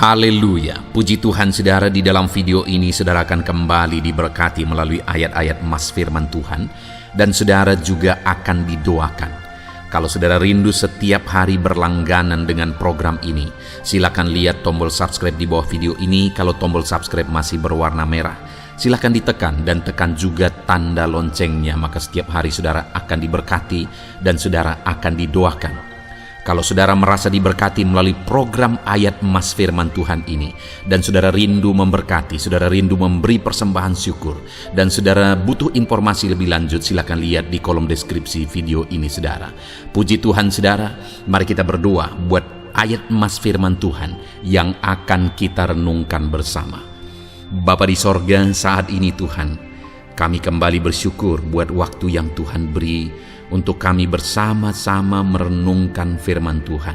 Haleluya, puji Tuhan saudara. Di dalam video ini saudara akan kembali diberkati melalui ayat-ayat emas firman Tuhan, dan saudara juga akan didoakan. Kalau saudara rindu setiap hari berlangganan dengan program ini, silakan lihat tombol subscribe di bawah video ini. Kalau tombol subscribe masih berwarna merah, silakan ditekan dan tekan juga tanda loncengnya, maka setiap hari saudara akan diberkati dan saudara akan didoakan. Kalau saudara merasa diberkati melalui program ayat emas firman Tuhan ini, dan saudara rindu memberkati, saudara rindu memberi persembahan syukur, dan saudara butuh informasi lebih lanjut, silakan lihat di kolom deskripsi video ini saudara. Puji Tuhan saudara, mari kita berdoa buat ayat emas firman Tuhan yang akan kita renungkan bersama. Bapa di sorga, saat ini Tuhan, kami kembali bersyukur buat waktu yang Tuhan beri untuk kami bersama-sama merenungkan firman Tuhan.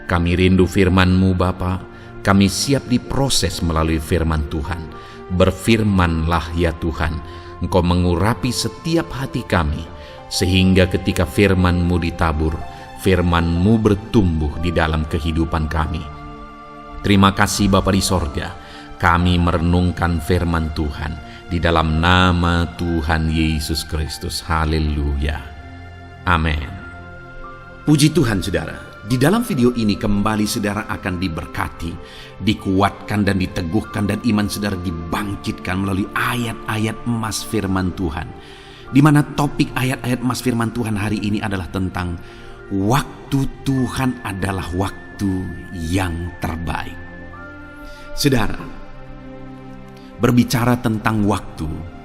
Kami rindu firman-Mu Bapa, kami siap diproses melalui firman Tuhan. Berfirmanlah ya Tuhan, Engkau mengurapi setiap hati kami, sehingga ketika firman-Mu ditabur, firman-Mu bertumbuh di dalam kehidupan kami. Terima kasih Bapa di sorga, kami merenungkan firman Tuhan di dalam nama Tuhan Yesus Kristus. Haleluya. Amin. Puji Tuhan saudara, di dalam video ini kembali saudara akan diberkati, dikuatkan dan diteguhkan, dan iman saudara dibangkitkan melalui ayat-ayat emas firman Tuhan. Di mana topik ayat-ayat emas firman Tuhan hari ini adalah tentang waktu Tuhan adalah waktu yang terbaik. Saudara, berbicara tentang waktu,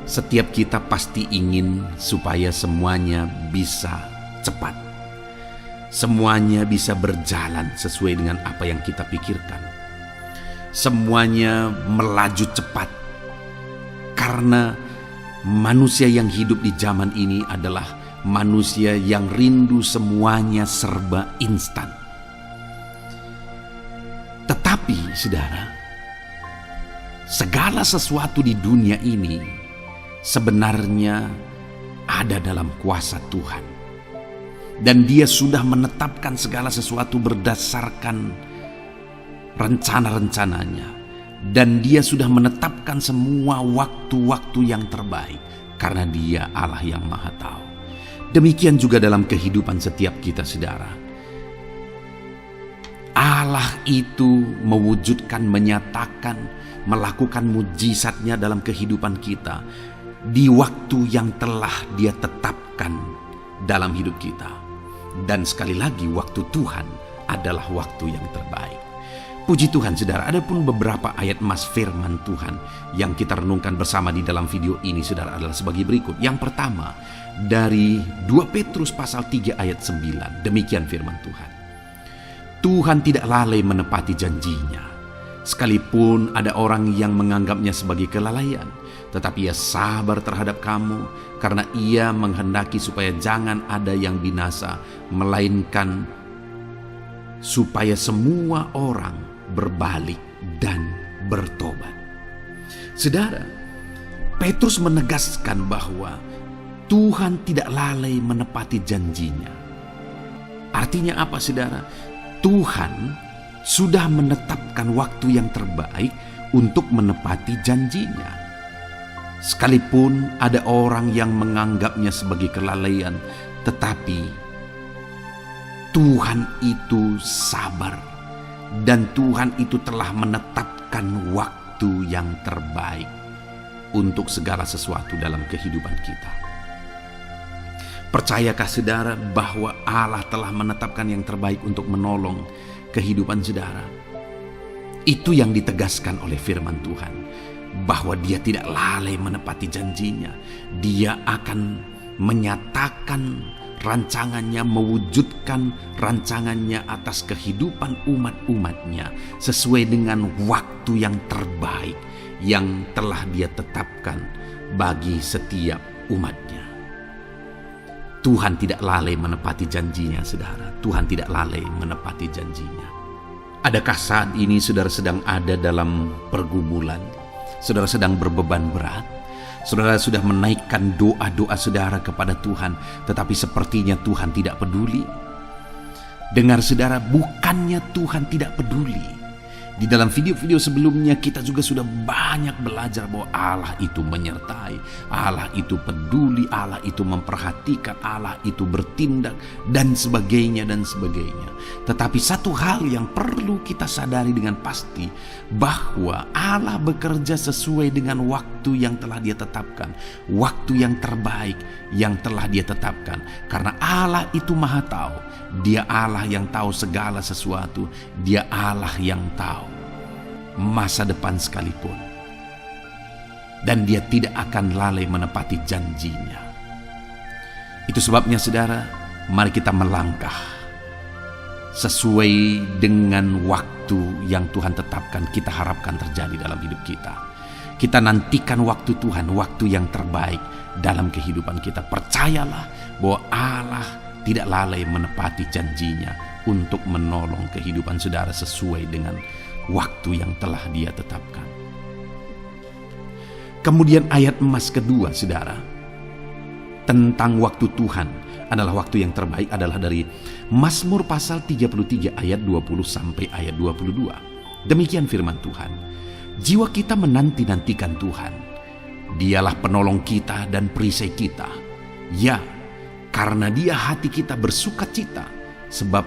setiap kita pasti ingin supaya semuanya bisa cepat. Semuanya bisa berjalan sesuai dengan apa yang kita pikirkan. Semuanya melaju cepat. Karena manusia yang hidup di zaman ini adalah manusia yang rindu semuanya serba instan. Tetapi saudara, segala sesuatu di dunia ini sebenarnya ada dalam kuasa Tuhan, dan Dia sudah menetapkan segala sesuatu berdasarkan rencana-rencananya, dan Dia sudah menetapkan semua waktu-waktu yang terbaik karena Dia Allah yang Maha Tahu. Demikian juga dalam kehidupan setiap kita saudara. Allah itu mewujudkan, menyatakan, melakukan mujizatnya dalam kehidupan kita di waktu yang telah Dia tetapkan dalam hidup kita. Dan sekali lagi, waktu Tuhan adalah waktu yang terbaik. Puji Tuhan saudara, ada pun beberapa ayat emas firman Tuhan yang kita renungkan bersama di dalam video ini saudara adalah sebagai berikut. Yang pertama, dari 2 Petrus pasal 3 ayat 9. Demikian firman Tuhan. Tuhan tidak lalai menepati janjinya, sekalipun ada orang yang menganggapnya sebagai kelalaian, tetapi Ia sabar terhadap kamu, karena Ia menghendaki supaya jangan ada yang binasa, melainkan supaya semua orang berbalik dan bertobat. Saudara, Petrus menegaskan bahwa Tuhan tidak lalai menepati janjinya. Artinya apa saudara? Tuhan sudah menetapkan waktu yang terbaik untuk menepati janjinya. Sekalipun ada orang yang menganggapnya sebagai kelalaian, tetapi Tuhan itu sabar, dan Tuhan itu telah menetapkan waktu yang terbaik untuk segala sesuatu dalam kehidupan kita. Percayakah saudara bahwa Allah telah menetapkan yang terbaik untuk menolong kehidupan saudara? Itu yang ditegaskan oleh firman Tuhan, bahwa Dia tidak lalai menepati janjinya. Dia akan menyatakan rancangannya, mewujudkan rancangannya atas kehidupan umat-umatnya sesuai dengan waktu yang terbaik yang telah Dia tetapkan bagi setiap umatnya. Tuhan tidak lalai menepati janjinya saudara. Tuhan tidak lalai menepati janjinya. Adakah saat ini saudara sedang ada dalam pergumulan? Saudara sedang berbeban berat? Saudara sudah menaikkan doa-doa saudara kepada Tuhan, tetapi sepertinya Tuhan tidak peduli. Dengar saudara, bukannya Tuhan tidak peduli. Di dalam video-video sebelumnya kita juga sudah banyak belajar bahwa Allah itu menyertai, Allah itu peduli, Allah itu memperhatikan, Allah itu bertindak dan sebagainya dan sebagainya. Tetapi satu hal yang perlu kita sadari dengan pasti, bahwa Allah bekerja sesuai dengan waktu yang telah Dia tetapkan, waktu yang terbaik yang telah Dia tetapkan. Karena Allah itu Maha Tahu, Dia Allah yang tahu segala sesuatu, Dia Allah yang tahu masa depan sekalipun, dan Dia tidak akan lalai menepati janjinya. Itu sebabnya saudara, mari kita melangkah sesuai dengan waktu yang Tuhan tetapkan, kita harapkan terjadi dalam hidup kita. Kita nantikan waktu Tuhan, waktu yang terbaik dalam kehidupan kita. Percayalah bahwa Allah tidak lalai menepati janjinya untuk menolong kehidupan saudara sesuai dengan waktu yang telah Dia tetapkan. Kemudian ayat emas kedua saudara, tentang waktu Tuhan adalah waktu yang terbaik, adalah dari Mazmur pasal 33 ayat 20 sampai ayat 22. Demikian firman Tuhan. Jiwa kita menanti-nantikan Tuhan. Dialah penolong kita dan perisai kita. Ya, karena Dia hati kita bersukacita, sebab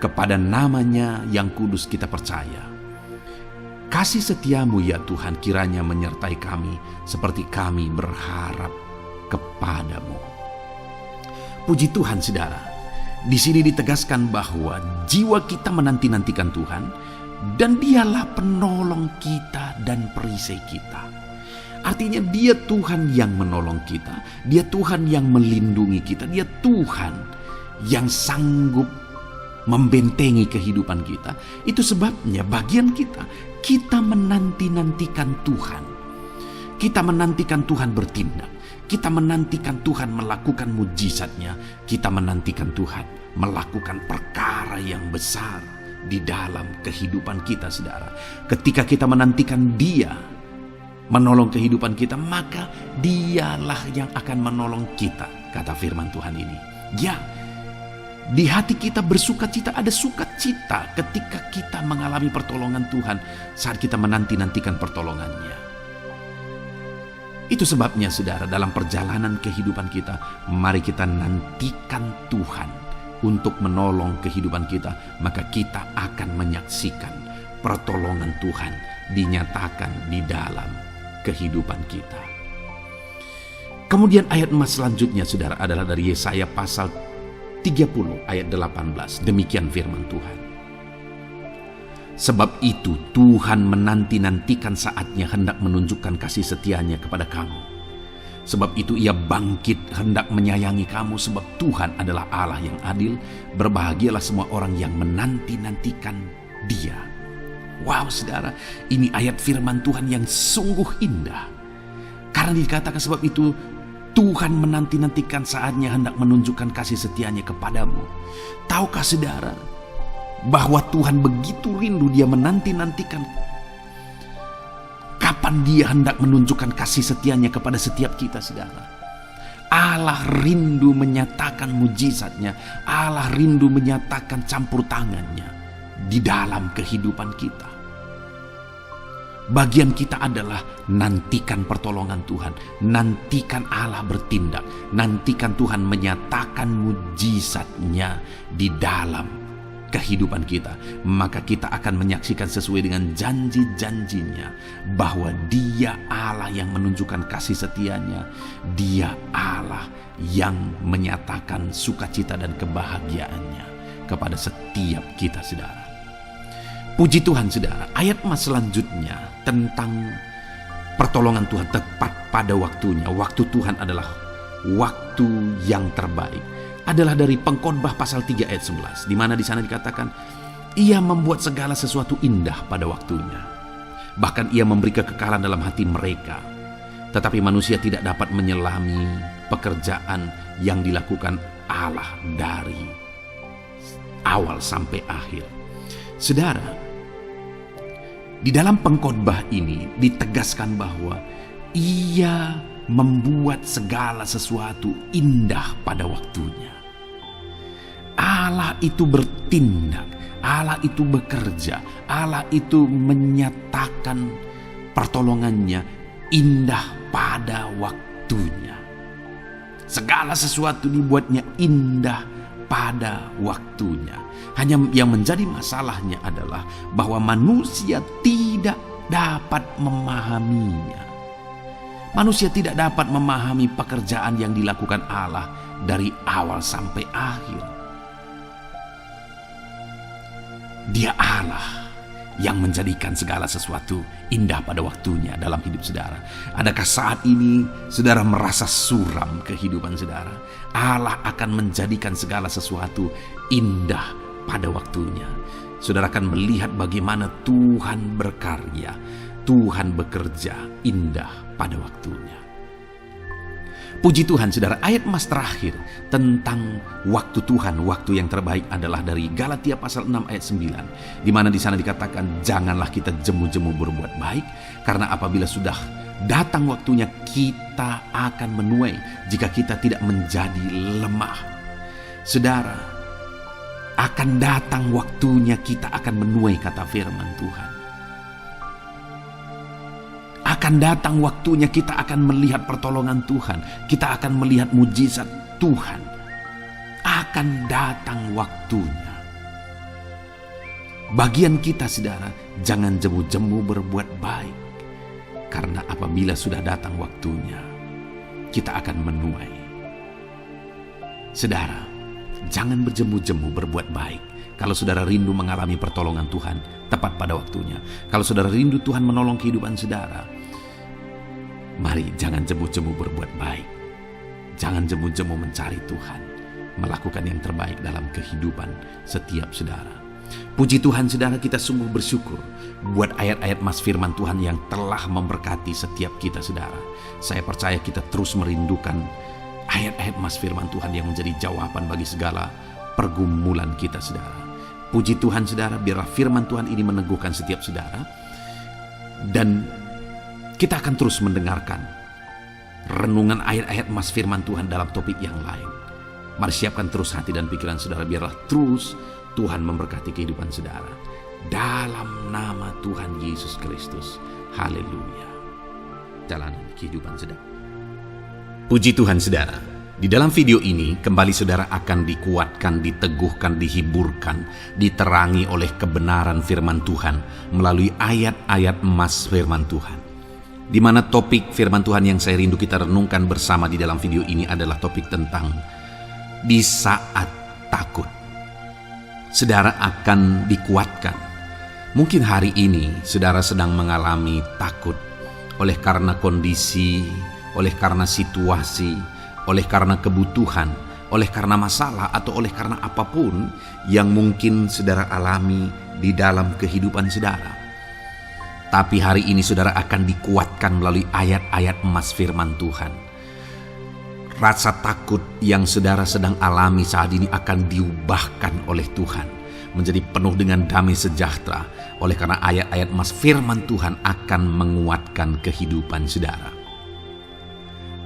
kepada nama-Nya yang kudus kita percaya. Kasih setiamu ya Tuhan kiranya menyertai kami seperti kami berharap kepadamu. Puji Tuhan saudara, di sini ditegaskan bahwa jiwa kita menanti-nantikan Tuhan dan Dialah penolong kita dan perisai kita. Artinya Dia Tuhan yang menolong kita, Dia Tuhan yang melindungi kita, Dia Tuhan yang sanggup membentengi kehidupan kita. Itu sebabnya bagian kita menanti-nantikan Tuhan. Kita menantikan Tuhan bertindak. Kita menantikan Tuhan melakukan mujizatnya. Kita menantikan Tuhan melakukan perkara yang besar di dalam kehidupan kita saudara. Ketika kita menantikan Dia menolong kehidupan kita, maka Dialah yang akan menolong kita, kata firman Tuhan ini. Ya, di hati kita bersukacita, ada sukacita ketika kita mengalami pertolongan Tuhan saat kita menanti-nantikan pertolongannya. Itu sebabnya saudara, dalam perjalanan kehidupan kita, mari kita nantikan Tuhan untuk menolong kehidupan kita, maka kita akan menyaksikan pertolongan Tuhan dinyatakan di dalam kehidupan kita. Kemudian ayat emas selanjutnya saudara adalah dari Yesaya pasal 30 ayat 18. Demikian firman Tuhan. Sebab itu Tuhan menanti-nantikan saatnya hendak menunjukkan kasih setianya kepada kamu. Sebab itu Ia bangkit hendak menyayangi kamu, sebab Tuhan adalah Allah yang adil. Berbahagialah semua orang yang menanti-nantikan Dia. Wow saudara, ini ayat firman Tuhan yang sungguh indah. Karena dikatakan sebab itu Tuhan menanti-nantikan saatnya hendak menunjukkan kasih setianya kepadamu. Tahukah saudara bahwa Tuhan begitu rindu, Dia menanti-nantikan kapan Dia hendak menunjukkan kasih setianya kepada setiap kita saudara. Allah rindu menyatakan mujizatnya, Allah rindu menyatakan campur tangannya di dalam kehidupan kita. Bagian kita adalah nantikan pertolongan Tuhan, nantikan Allah bertindak, nantikan Tuhan menyatakan mujizatnya di dalam kehidupan kita. Maka kita akan menyaksikan sesuai dengan janji-janjinya bahwa Dia Allah yang menunjukkan kasih setianya, Dia Allah yang menyatakan sukacita dan kebahagiaannya kepada setiap kita saudara. Puji Tuhan saudara, ayat emas selanjutnya tentang pertolongan Tuhan tepat pada waktunya. Waktu Tuhan adalah waktu yang terbaik. Adalah dari Pengkhotbah pasal 3 ayat 11, di mana di sana dikatakan Ia membuat segala sesuatu indah pada waktunya. Bahkan Ia memberi kekekalan dalam hati mereka. Tetapi manusia tidak dapat menyelami pekerjaan yang dilakukan Allah dari awal sampai akhir. Saudara, di dalam pengkhotbah ini ditegaskan bahwa Ia membuat segala sesuatu indah pada waktunya. Allah itu bertindak, Allah itu bekerja, Allah itu menyatakan pertolongannya indah pada waktunya. Segala sesuatu dibuatnya indah pada waktunya. Hanya yang menjadi masalahnya adalah bahwa manusia tidak dapat memahaminya. Manusia tidak dapat memahami pekerjaan yang dilakukan Allah dari awal sampai akhir. Dia Allah yang menjadikan segala sesuatu indah pada waktunya dalam hidup saudara. Adakah saat ini saudara merasa suram kehidupan saudara? Allah akan menjadikan segala sesuatu indah pada waktunya. Saudara akan melihat bagaimana Tuhan berkarya, Tuhan bekerja indah pada waktunya. Puji Tuhan saudara, ayat emas terakhir tentang waktu Tuhan, waktu yang terbaik adalah dari Galatia pasal 6 ayat 9. Di mana di sana dikatakan, janganlah kita jemu-jemu berbuat baik, karena apabila sudah datang waktunya kita akan menuai jika kita tidak menjadi lemah. Saudara, akan datang waktunya kita akan menuai, kata firman Tuhan. Akan datang waktunya kita akan melihat pertolongan Tuhan. Kita akan melihat mujizat Tuhan. Akan datang waktunya. Bagian kita saudara, jangan jemu-jemu berbuat baik. Karena apabila sudah datang waktunya, kita akan menuai. Saudara, jangan berjemu-jemu berbuat baik. Kalau saudara rindu mengalami pertolongan Tuhan tepat pada waktunya. Kalau saudara rindu Tuhan menolong kehidupan saudara, mari jangan jemu-jemu berbuat baik. Jangan jemu-jemu mencari Tuhan, melakukan yang terbaik dalam kehidupan setiap saudara. Puji Tuhan saudara, kita sungguh bersyukur buat ayat-ayat mas firman Tuhan yang telah memberkati setiap kita saudara. Saya percaya kita terus merindukan ayat-ayat mas firman Tuhan yang menjadi jawaban bagi segala pergumulan kita saudara. Puji Tuhan saudara, biarlah firman Tuhan ini meneguhkan setiap saudara. Dan kita akan terus mendengarkan renungan ayat-ayat mas firman Tuhan dalam topik yang lain. Mari siapkan terus hati dan pikiran saudara, biarlah terus Tuhan memberkati kehidupan saudara. Dalam nama Tuhan Yesus Kristus. Haleluya. Jalanan kehidupan saudara. Puji Tuhan saudara. Di dalam video ini kembali saudara akan dikuatkan, diteguhkan, dihiburkan, diterangi oleh kebenaran firman Tuhan melalui ayat-ayat emas firman Tuhan. Di mana topik firman Tuhan yang saya rindu kita renungkan bersama di dalam video ini adalah topik tentang di saat takut. Saudara akan dikuatkan. Mungkin hari ini saudara sedang mengalami takut oleh karena kondisi, oleh karena situasi, oleh karena kebutuhan, oleh karena masalah, atau oleh karena apapun yang mungkin saudara alami di dalam kehidupan saudara. Tapi hari ini saudara akan dikuatkan melalui ayat-ayat emas firman Tuhan. Rasa takut yang saudara sedang alami saat ini akan diubahkan oleh Tuhan menjadi penuh dengan damai sejahtera, oleh karena ayat-ayat emas firman Tuhan akan menguatkan kehidupan saudara.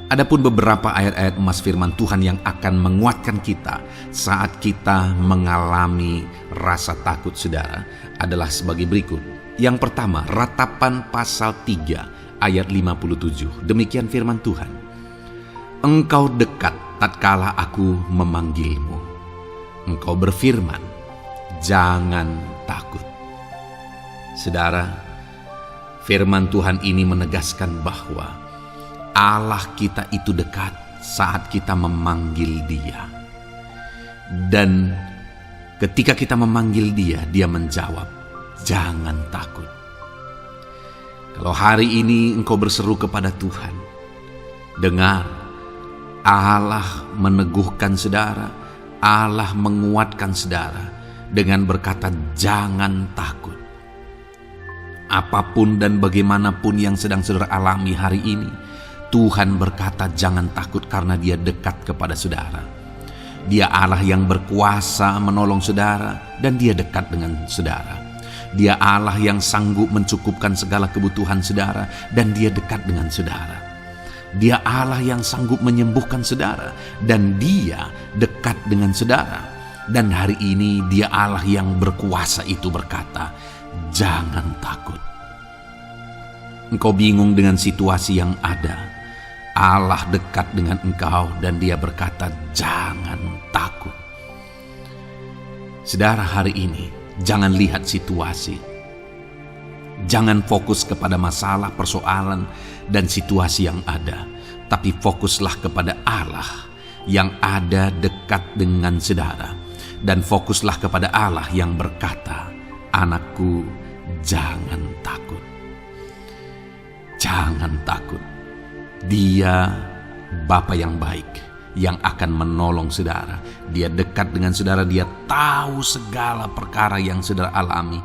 Adapun beberapa ayat-ayat emas firman Tuhan yang akan menguatkan kita saat kita mengalami rasa takut saudara adalah sebagai berikut. Yang pertama, Ratapan pasal 3 ayat 57. Demikian firman Tuhan. Engkau dekat tatkala aku memanggilmu. Engkau berfirman, jangan takut. Saudara, firman Tuhan ini menegaskan bahwa Allah kita itu dekat saat kita memanggil Dia. Dan ketika kita memanggil Dia, Dia menjawab, jangan takut. Kalau hari ini engkau berseru kepada Tuhan, dengar, Allah meneguhkan saudara, Allah menguatkan saudara dengan berkata, jangan takut. Apapun dan bagaimanapun yang sedang saudara alami hari ini, Tuhan berkata jangan takut karena Dia dekat kepada saudara. Dia Allah yang berkuasa menolong saudara dan Dia dekat dengan saudara. Dia Allah yang sanggup mencukupkan segala kebutuhan saudara dan Dia dekat dengan saudara. Dia Allah yang sanggup menyembuhkan saudara dan Dia dekat dengan saudara. Dan hari ini Dia Allah yang berkuasa itu berkata, jangan takut. Engkau bingung dengan situasi yang ada. Allah dekat dengan engkau dan Dia berkata, jangan takut. Saudara, hari ini jangan lihat situasi. Jangan fokus kepada masalah, persoalan, dan situasi yang ada. Tapi fokuslah kepada Allah yang ada dekat dengan saudara. Dan fokuslah kepada Allah yang berkata, anakku, jangan takut. Jangan takut. Dia Bapa yang baik, yang akan menolong saudara. Dia dekat dengan saudara. Dia tahu segala perkara yang saudara alami.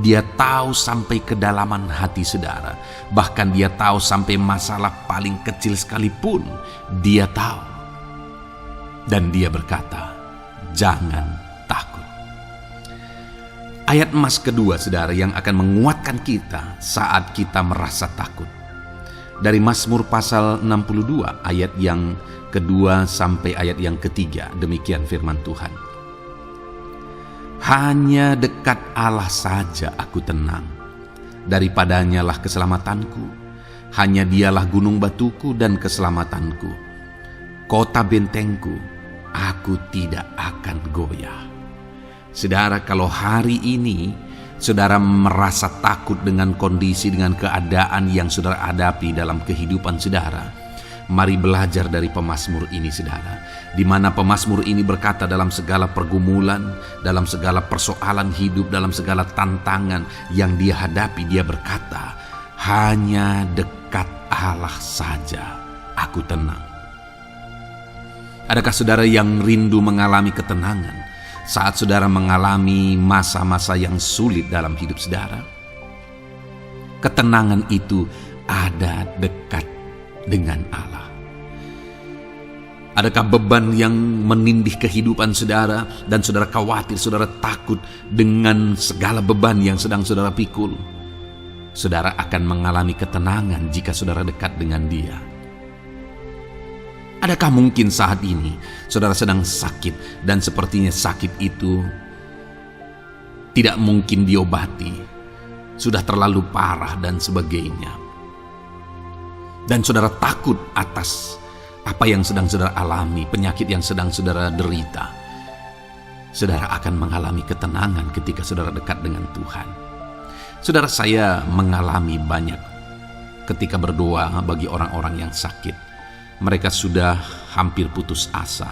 Dia tahu sampai kedalaman hati saudara. Bahkan Dia tahu sampai masalah paling kecil sekalipun. Dia tahu. Dan Dia berkata, jangan takut. Ayat emas kedua, saudara, yang akan menguatkan kita saat kita merasa takut. Dari Mazmur pasal 62 ayat yang kedua sampai ayat yang ketiga, demikian firman Tuhan. Hanya dekat Allah saja aku tenang, daripadanya lah keselamatanku. Hanya Dialah gunung batuku dan keselamatanku, kota bentengku, aku tidak akan goyah. Saudara, kalau hari ini saudara merasa takut dengan kondisi, dengan keadaan yang saudara hadapi dalam kehidupan saudara, mari belajar dari pemazmur ini, saudara. Di mana pemazmur ini berkata, dalam segala pergumulan, dalam segala persoalan hidup, dalam segala tantangan yang dia hadapi, dia berkata, hanya dekat Allah saja aku tenang. Adakah saudara yang rindu mengalami ketenangan saat saudara mengalami masa-masa yang sulit dalam hidup saudara? Ketenangan itu ada dekat dengan Allah. Adakah beban yang menindih kehidupan saudara dan saudara khawatir, saudara takut dengan segala beban yang sedang saudara pikul? Saudara akan mengalami ketenangan jika saudara dekat dengan Dia. Adakah mungkin saat ini saudara sedang sakit dan sepertinya sakit itu tidak mungkin diobati, sudah terlalu parah dan sebagainya, dan saudara takut atas apa yang sedang saudara alami, penyakit yang sedang saudara derita? Saudara akan mengalami ketenangan ketika saudara dekat dengan Tuhan. Saudara, saya mengalami banyak ketika berdoa bagi orang-orang yang sakit. Mereka sudah hampir putus asa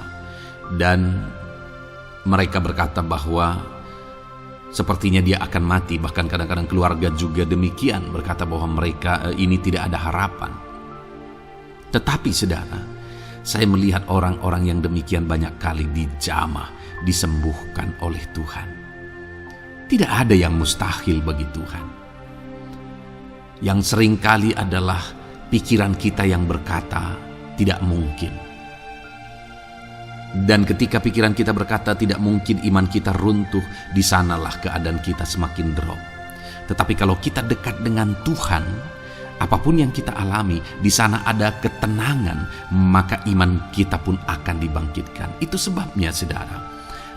dan mereka berkata bahwa sepertinya dia akan mati. Bahkan kadang-kadang keluarga juga demikian, berkata bahwa mereka ini tidak ada harapan. Tetapi saudara, saya melihat orang-orang yang demikian banyak kali dijamah, disembuhkan oleh Tuhan. Tidak ada yang mustahil bagi Tuhan. Yang seringkali adalah pikiran kita yang berkata tidak mungkin. Dan ketika pikiran kita berkata tidak mungkin, iman kita runtuh, di sanalah keadaan kita semakin drop. Tetapi kalau kita dekat dengan Tuhan, apapun yang kita alami, di sana ada ketenangan, maka iman kita pun akan dibangkitkan. Itu sebabnya saudara,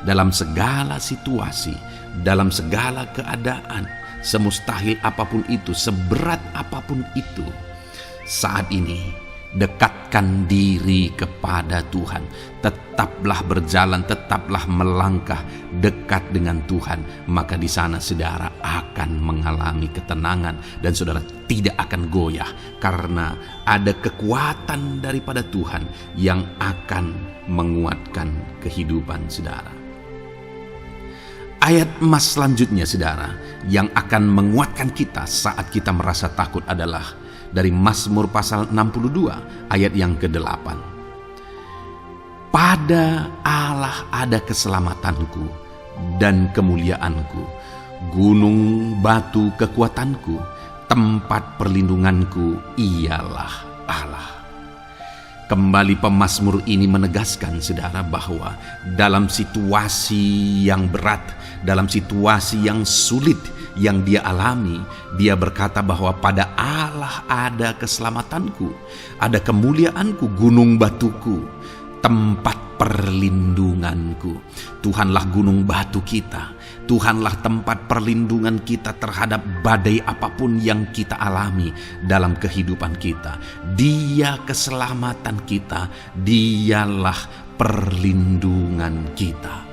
dalam segala situasi, dalam segala keadaan, semustahil apapun itu, seberat apapun itu, saat ini dekatkan diri kepada Tuhan. Tetaplah berjalan, tetaplah melangkah dekat dengan Tuhan. Maka di sana saudara akan mengalami ketenangan dan saudara tidak akan goyah, karena ada kekuatan daripada Tuhan yang akan menguatkan kehidupan saudara. Ayat emas selanjutnya saudara yang akan menguatkan kita saat kita merasa takut adalah dari Mazmur pasal 62 ayat yang ke-8. Pada Allah ada keselamatanku dan kemuliaanku, gunung batu kekuatanku, tempat perlindunganku ialah Allah. Kembali pemazmur ini menegaskan saudara bahwa dalam situasi yang berat, dalam situasi yang sulit yang dia alami, dia berkata bahwa pada Allah ada keselamatanku, ada kemuliaanku, gunung batuku, tempat perlindunganku. Tuhanlah gunung batu kita. Tuhanlah tempat perlindungan kita terhadap badai apapun yang kita alami dalam kehidupan kita. Dia keselamatan kita. Dialah perlindungan kita.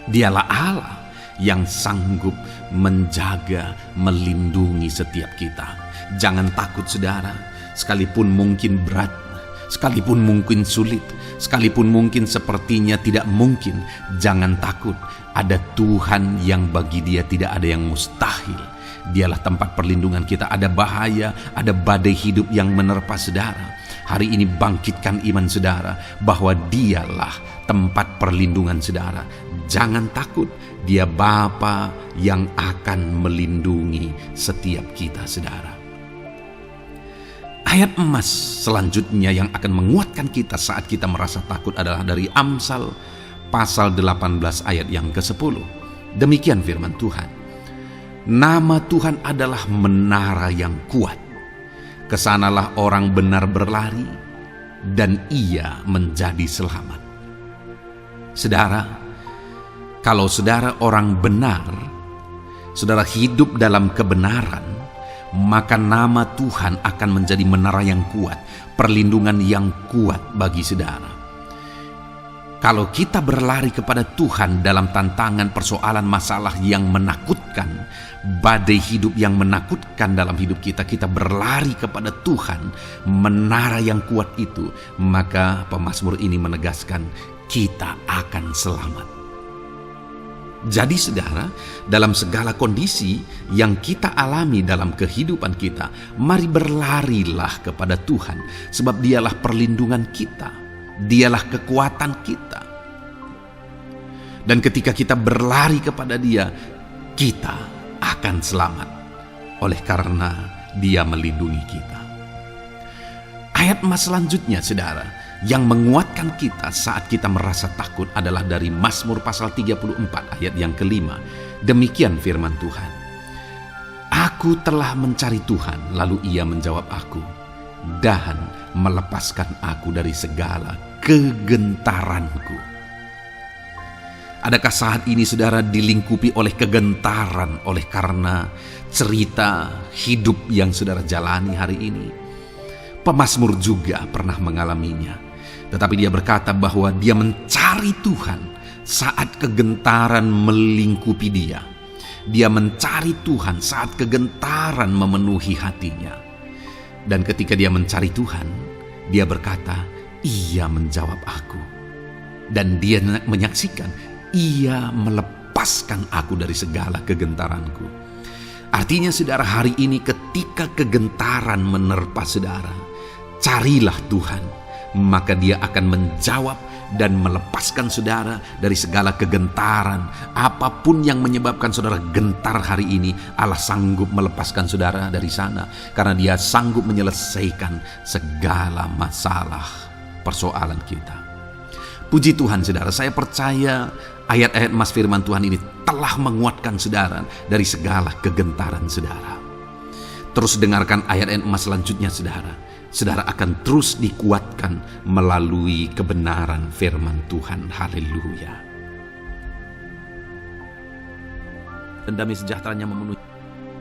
Dialah Allah yang sanggup menjaga, melindungi setiap kita. Jangan takut saudara, sekalipun mungkin berat, sekalipun mungkin sulit, sekalipun mungkin sepertinya tidak mungkin, jangan takut. Ada Tuhan yang bagi Dia tidak ada yang mustahil. Dialah tempat perlindungan kita. Ada bahaya, ada badai hidup yang menerpa saudara. Hari ini bangkitkan iman saudara bahwa Dialah tempat perlindungan saudara. Jangan takut, Dia Bapa yang akan melindungi setiap kita saudara. Ayat emas selanjutnya yang akan menguatkan kita saat kita merasa takut adalah dari Amsal pasal 18 ayat yang ke-10. Demikian firman Tuhan. Nama Tuhan adalah menara yang kuat. Kesanalah orang benar berlari dan ia menjadi selamat. Saudara, kalau saudara orang benar, saudara hidup dalam kebenaran, maka nama Tuhan akan menjadi menara yang kuat, perlindungan yang kuat bagi saudara. Kalau kita berlari kepada Tuhan dalam tantangan, persoalan, masalah yang menakutkan, badai hidup yang menakutkan dalam hidup kita, kita berlari kepada Tuhan, menara yang kuat itu, maka pemazmur ini menegaskan kita akan selamat. Jadi saudara, dalam segala kondisi yang kita alami dalam kehidupan kita, mari berlarilah kepada Tuhan, sebab Dialah perlindungan kita. Dialah kekuatan kita. Dan ketika kita berlari kepada Dia, kita akan selamat. Oleh karena Dia melindungi kita. Ayat emas selanjutnya saudara, yang menguatkan kita saat kita merasa takut adalah dari Mazmur pasal 34 ayat yang kelima. Demikian firman Tuhan. Aku telah mencari Tuhan, lalu Ia menjawab aku dan melepaskan aku dari segala kegentaranku. Adakah saat ini saudara dilingkupi oleh kegentaran oleh karena cerita hidup yang saudara jalani hari ini? Pemazmur juga pernah mengalaminya. Tetapi dia berkata bahwa dia mencari Tuhan saat kegentaran melingkupi dia. Dia mencari Tuhan saat kegentaran memenuhi hatinya. Dan ketika dia mencari Tuhan, dia berkata, Ia menjawab aku. Dan dia menyaksikan, Ia melepaskan aku dari segala kegentaranku. Artinya saudara, hari ini ketika kegentaran menerpa saudara, carilah Tuhan, maka Dia akan menjawab dan melepaskan saudara dari segala kegentaran. Apapun yang menyebabkan saudara gentar hari ini, Allah sanggup melepaskan saudara dari sana, karena Dia sanggup menyelesaikan segala masalah persoalan kita. Puji Tuhan saudara, saya percaya ayat-ayat emas firman Tuhan ini telah menguatkan saudara dari segala kegentaran saudara. Terus dengarkan ayat-ayat emas selanjutnya saudara. Saudara akan terus dikuatkan melalui kebenaran firman Tuhan. Haleluya. Dan damai sejahteranya memenuhi.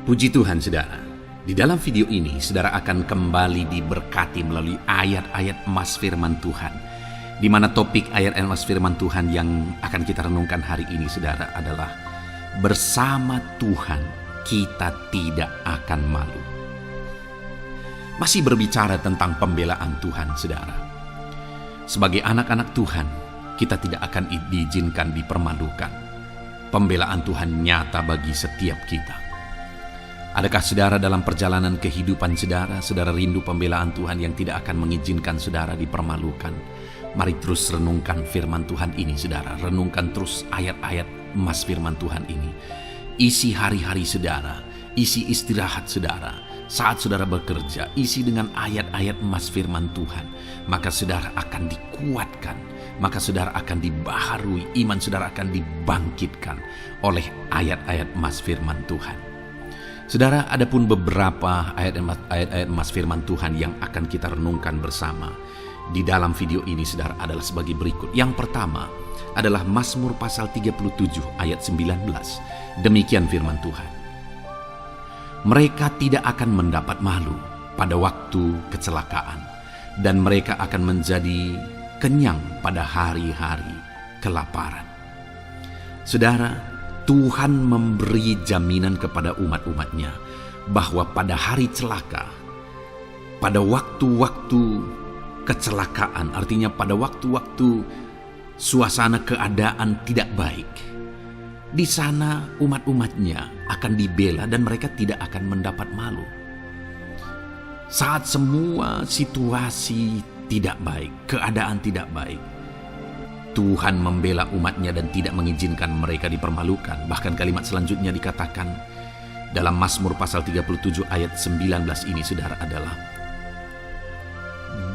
Puji Tuhan saudara. Di dalam video ini saudara akan kembali diberkati melalui ayat-ayat emas firman Tuhan. Di mana topik ayat emas firman Tuhan yang akan kita renungkan hari ini saudara adalah bersama Tuhan kita tidak akan malu. Masih berbicara tentang pembelaan Tuhan saudara. Sebagai anak-anak Tuhan, kita tidak akan diizinkan dipermalukan. Pembelaan Tuhan nyata bagi setiap kita. Adakah saudara dalam perjalanan kehidupan saudara, saudara rindu pembelaan Tuhan yang tidak akan mengizinkan saudara dipermalukan? Mari terus renungkan firman Tuhan ini saudara. Renungkan terus ayat-ayat emas firman Tuhan ini. Isi hari-hari saudara, isi istirahat saudara. Saat saudara bekerja, isi dengan ayat-ayat emas firman Tuhan. Maka saudara akan dikuatkan. Maka saudara akan dibaharui. Iman saudara akan dibangkitkan oleh ayat-ayat emas firman Tuhan. Saudara, adapun beberapa ayat-ayat emas firman Tuhan yang akan kita renungkan bersama. di dalam video ini, saudara, adalah sebagai berikut. Yang pertama adalah Mazmur pasal 37 ayat 19. Demikian firman Tuhan. Mereka tidak akan mendapat malu pada waktu kecelakaan, dan mereka akan menjadi kenyang pada hari-hari kelaparan. Saudara, Tuhan memberi jaminan kepada umat-umatnya bahwa pada hari celaka, pada waktu-waktu kecelakaan, artinya pada waktu-waktu suasana keadaan tidak baik, di sana umat-umatnya akan dibela dan mereka tidak akan mendapat malu. Saat semua situasi tidak baik, keadaan tidak baik, Tuhan membela umatnya dan tidak mengizinkan mereka dipermalukan. Bahkan kalimat selanjutnya dikatakan dalam Mazmur pasal 37 ayat 19 ini, saudara, adalah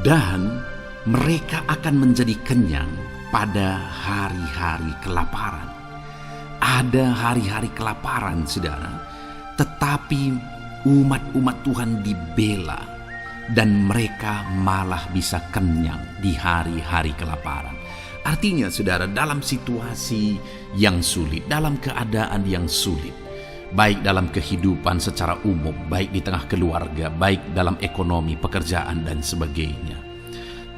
dan mereka akan menjadi kenyang pada hari-hari kelaparan. Ada hari-hari kelaparan, saudara, tetapi umat-umat Tuhan dibela dan mereka malah bisa kenyang di hari-hari kelaparan. Artinya, saudara, dalam situasi yang sulit, dalam keadaan yang sulit, baik dalam kehidupan secara umum, baik di tengah keluarga, baik dalam ekonomi, pekerjaan, dan sebagainya,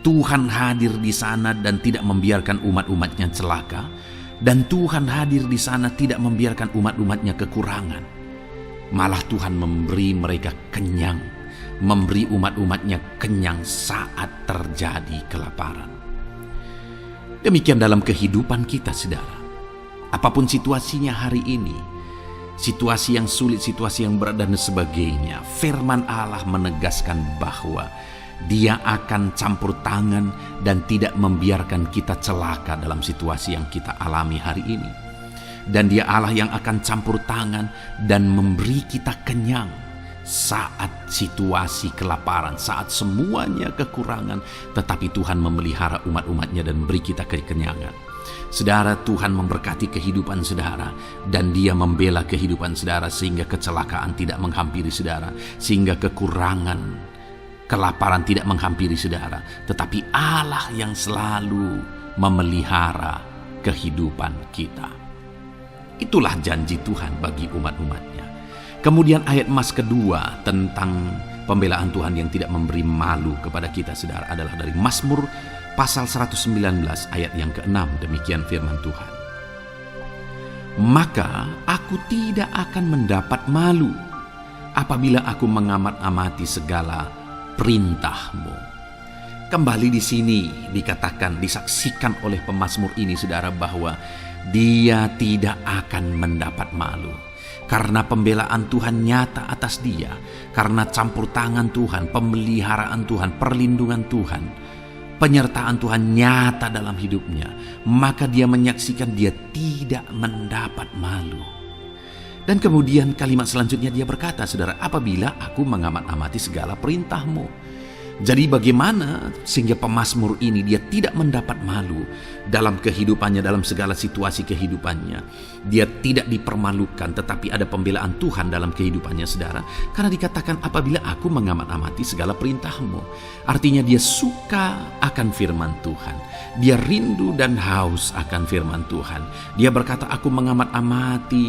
Tuhan hadir di sana dan tidak membiarkan umat-umatnya celaka, dan Tuhan hadir di sana tidak membiarkan umat-umatnya kekurangan. Malah Tuhan memberi mereka kenyang, memberi umat-umatnya kenyang saat terjadi kelaparan. Demikian dalam kehidupan kita, saudara. Apapun situasinya hari ini, situasi yang sulit, situasi yang berat, dan sebagainya, firman Allah menegaskan bahwa Dia akan campur tangan dan tidak membiarkan kita celaka dalam situasi yang kita alami hari ini. Dan Dia Allah yang akan campur tangan dan memberi kita kenyang saat situasi kelaparan, saat semuanya kekurangan, tetapi Tuhan memelihara umat-umatnya dan beri kita kekenyangan. Saudara, Tuhan memberkati kehidupan saudara, dan Dia membela kehidupan saudara sehingga kecelakaan tidak menghampiri saudara, sehingga kekurangan, kelaparan tidak menghampiri saudara. Tetapi Allah yang selalu memelihara kehidupan kita. Itulah janji Tuhan bagi umat-umatnya. Kemudian ayat emas kedua tentang pembelaan Tuhan yang tidak memberi malu kepada kita, saudara, adalah dari Mazmur pasal 119 ayat yang ke-6. Demikian firman Tuhan. Maka aku tidak akan mendapat malu apabila aku mengamat-amati segala perintah-Mu. Kembali di sini dikatakan, disaksikan oleh pemazmur ini, saudara, bahwa dia tidak akan mendapat malu. Karena pembelaan Tuhan nyata atas dia, karena campur tangan Tuhan, pemeliharaan Tuhan, perlindungan Tuhan, penyertaan Tuhan nyata dalam hidupnya, maka dia menyaksikan dia tidak mendapat malu. Dan kemudian kalimat selanjutnya dia berkata, saudara, apabila aku mengamat-amati segala perintah-Mu. Jadi bagaimana sehingga pemazmur ini dia tidak mendapat malu dalam kehidupannya, dalam segala situasi kehidupannya. Dia tidak dipermalukan, tetapi ada pembelaan Tuhan dalam kehidupannya, saudara. Karena dikatakan apabila aku mengamat-amati segala perintah-Mu. Artinya dia suka akan firman Tuhan. Dia rindu dan haus akan firman Tuhan. Dia berkata, aku mengamat-amati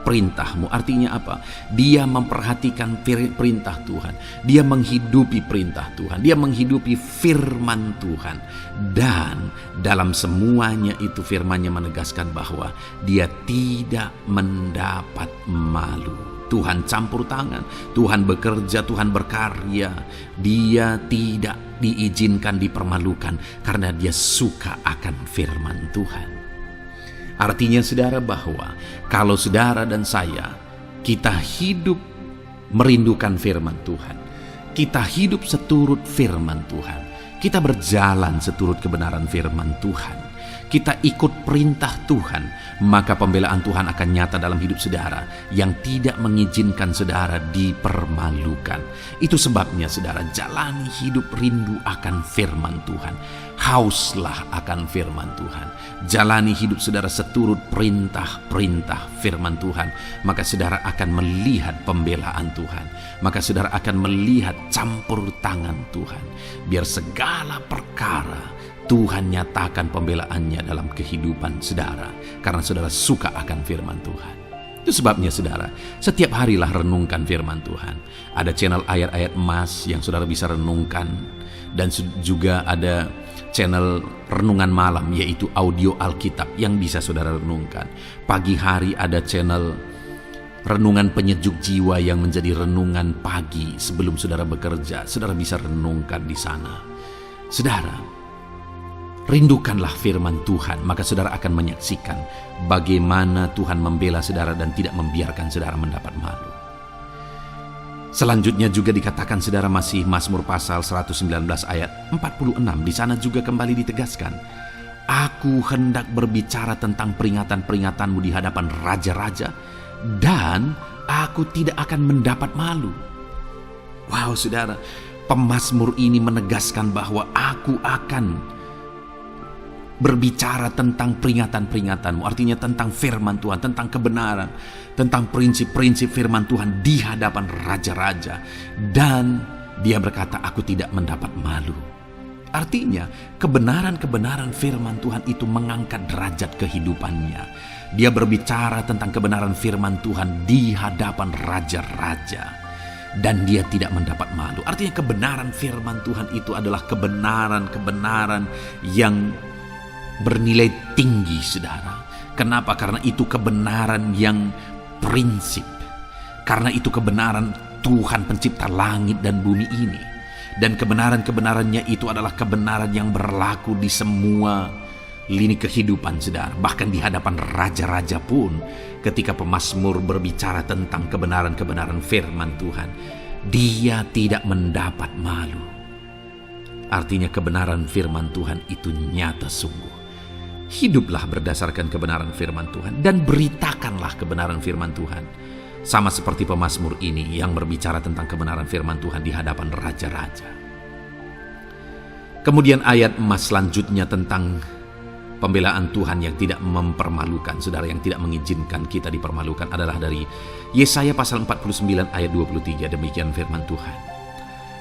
perintah-Mu. Artinya apa? Dia memperhatikan perintah Tuhan. Dia menghidupi perintah Tuhan. Dia menghidupi firman Tuhan. Dan dalam semuanya itu firman-Nya menegaskan bahwa dia tidak mendapat malu. Tuhan campur tangan, Tuhan bekerja, Tuhan berkarya. Dia tidak diizinkan dipermalukan karena dia suka akan firman Tuhan. Artinya, saudara, bahwa kalau saudara dan saya, kita hidup merindukan firman Tuhan, kita hidup seturut firman Tuhan, kita berjalan seturut kebenaran firman Tuhan, kita ikut perintah Tuhan, maka pembelaan Tuhan akan nyata dalam hidup saudara yang tidak mengizinkan saudara dipermalukan. Itu sebabnya saudara, jalani hidup rindu akan firman Tuhan. Hauslah akan firman Tuhan. Jalani hidup saudara seturut perintah-perintah firman Tuhan, maka saudara akan melihat pembelaan Tuhan. Maka saudara akan melihat campur tangan Tuhan. Biar segala perkara Tuhan nyatakan pembelaannya dalam kehidupan saudara, karena saudara suka akan firman Tuhan. Itu sebabnya saudara, setiap harilah renungkan firman Tuhan. Ada channel ayat-ayat emas yang saudara bisa renungkan, dan juga ada channel renungan malam, yaitu audio Alkitab yang bisa saudara renungkan. Pagi hari ada channel renungan penyejuk jiwa yang menjadi renungan pagi sebelum saudara bekerja. Saudara bisa renungkan di sana. Saudara, rindukanlah firman Tuhan, maka saudara akan menyaksikan bagaimana Tuhan membela saudara dan tidak membiarkan saudara mendapat malu. Selanjutnya juga dikatakan saudara, masih Mazmur pasal 119 ayat 46. Di sana juga kembali ditegaskan, aku hendak berbicara tentang peringatan-peringatanmu di hadapan raja-raja, dan aku tidak akan mendapat malu. Wow saudara, pemazmur ini menegaskan bahwa aku akan berbicara tentang peringatan-peringatanmu, artinya tentang firman Tuhan, tentang kebenaran, tentang prinsip-prinsip firman Tuhan di hadapan raja-raja. Dan dia berkata, aku tidak mendapat malu. Artinya, kebenaran-kebenaran firman Tuhan itu mengangkat derajat kehidupannya. Dia berbicara tentang kebenaran firman Tuhan di hadapan raja-raja, dan dia tidak mendapat malu. Artinya kebenaran firman Tuhan itu adalah kebenaran-kebenaran yang bernilai tinggi saudara. Kenapa? Karena itu kebenaran yang prinsip. Karena itu kebenaran Tuhan pencipta langit dan bumi ini. Dan kebenaran-kebenarannya itu adalah kebenaran yang berlaku di semua lini kehidupan saudara. Bahkan di hadapan raja-raja pun, ketika pemazmur berbicara tentang kebenaran-kebenaran firman Tuhan, dia tidak mendapat malu. Artinya kebenaran firman Tuhan itu nyata sungguh. Hiduplah berdasarkan kebenaran firman Tuhan dan beritakanlah kebenaran firman Tuhan. Sama seperti pemazmur ini yang berbicara tentang kebenaran firman Tuhan di hadapan raja-raja. Kemudian ayat emas selanjutnya tentang pembelaan Tuhan yang tidak mempermalukan, saudara, yang tidak mengizinkan kita dipermalukan adalah dari Yesaya pasal 49 ayat 23. Demikian firman Tuhan.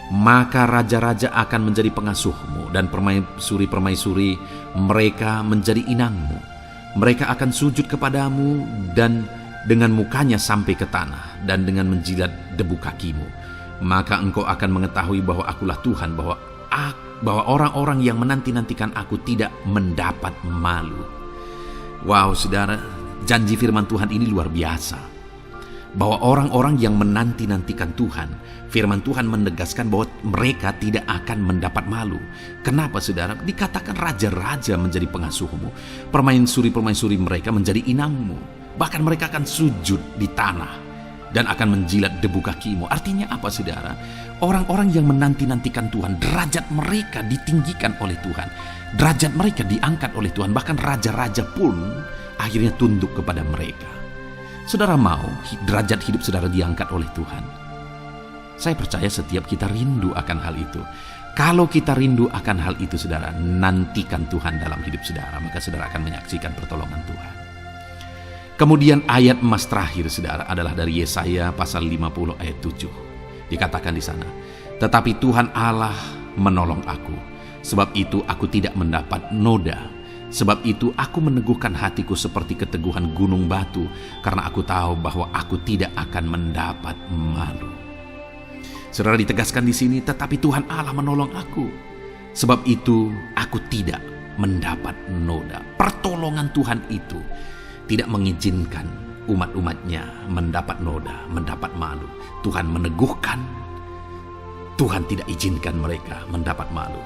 Maka raja-raja akan menjadi pengasuhmu, dan permaisuri-permaisuri mereka menjadi inangmu. Mereka akan sujud kepadamu dan dengan mukanya sampai ke tanah, dan dengan menjilat debu kakimu. Maka engkau akan mengetahui bahwa akulah Tuhan, bahwa orang-orang yang menanti-nantikan aku tidak mendapat malu. Wow saudara, janji firman Tuhan ini luar biasa. Bahwa orang-orang yang menanti-nantikan Tuhan, firman Tuhan menegaskan bahwa mereka tidak akan mendapat malu. Kenapa saudara? Dikatakan raja-raja menjadi pengasuhmu, permaisuri-permaisuri mereka menjadi inangmu. Bahkan mereka akan sujud di tanah dan akan menjilat debu kakimu. Artinya apa saudara? Orang-orang yang menanti-nantikan Tuhan, derajat mereka ditinggikan oleh Tuhan. Derajat mereka diangkat oleh Tuhan. Bahkan raja-raja pun akhirnya tunduk kepada mereka. Saudara mau derajat hidup saudara diangkat oleh Tuhan? Saya percaya setiap kita rindu akan hal itu. Kalau kita rindu akan hal itu saudara, nantikan Tuhan dalam hidup saudara, maka saudara akan menyaksikan pertolongan Tuhan. Kemudian ayat emas terakhir saudara adalah dari Yesaya pasal 50 ayat 7. Dikatakan di sana, tetapi Tuhan Allah menolong aku, sebab itu aku tidak mendapat noda. Sebab itu aku meneguhkan hatiku seperti keteguhan gunung batu, karena aku tahu bahwa aku tidak akan mendapat malu. Saudara, ditegaskan di sini, tetapi Tuhan Allah menolong aku. Sebab itu aku tidak mendapat noda. Pertolongan Tuhan itu tidak mengizinkan umat-umatnya mendapat noda, mendapat malu. Tuhan meneguhkan, Tuhan tidak izinkan mereka mendapat malu.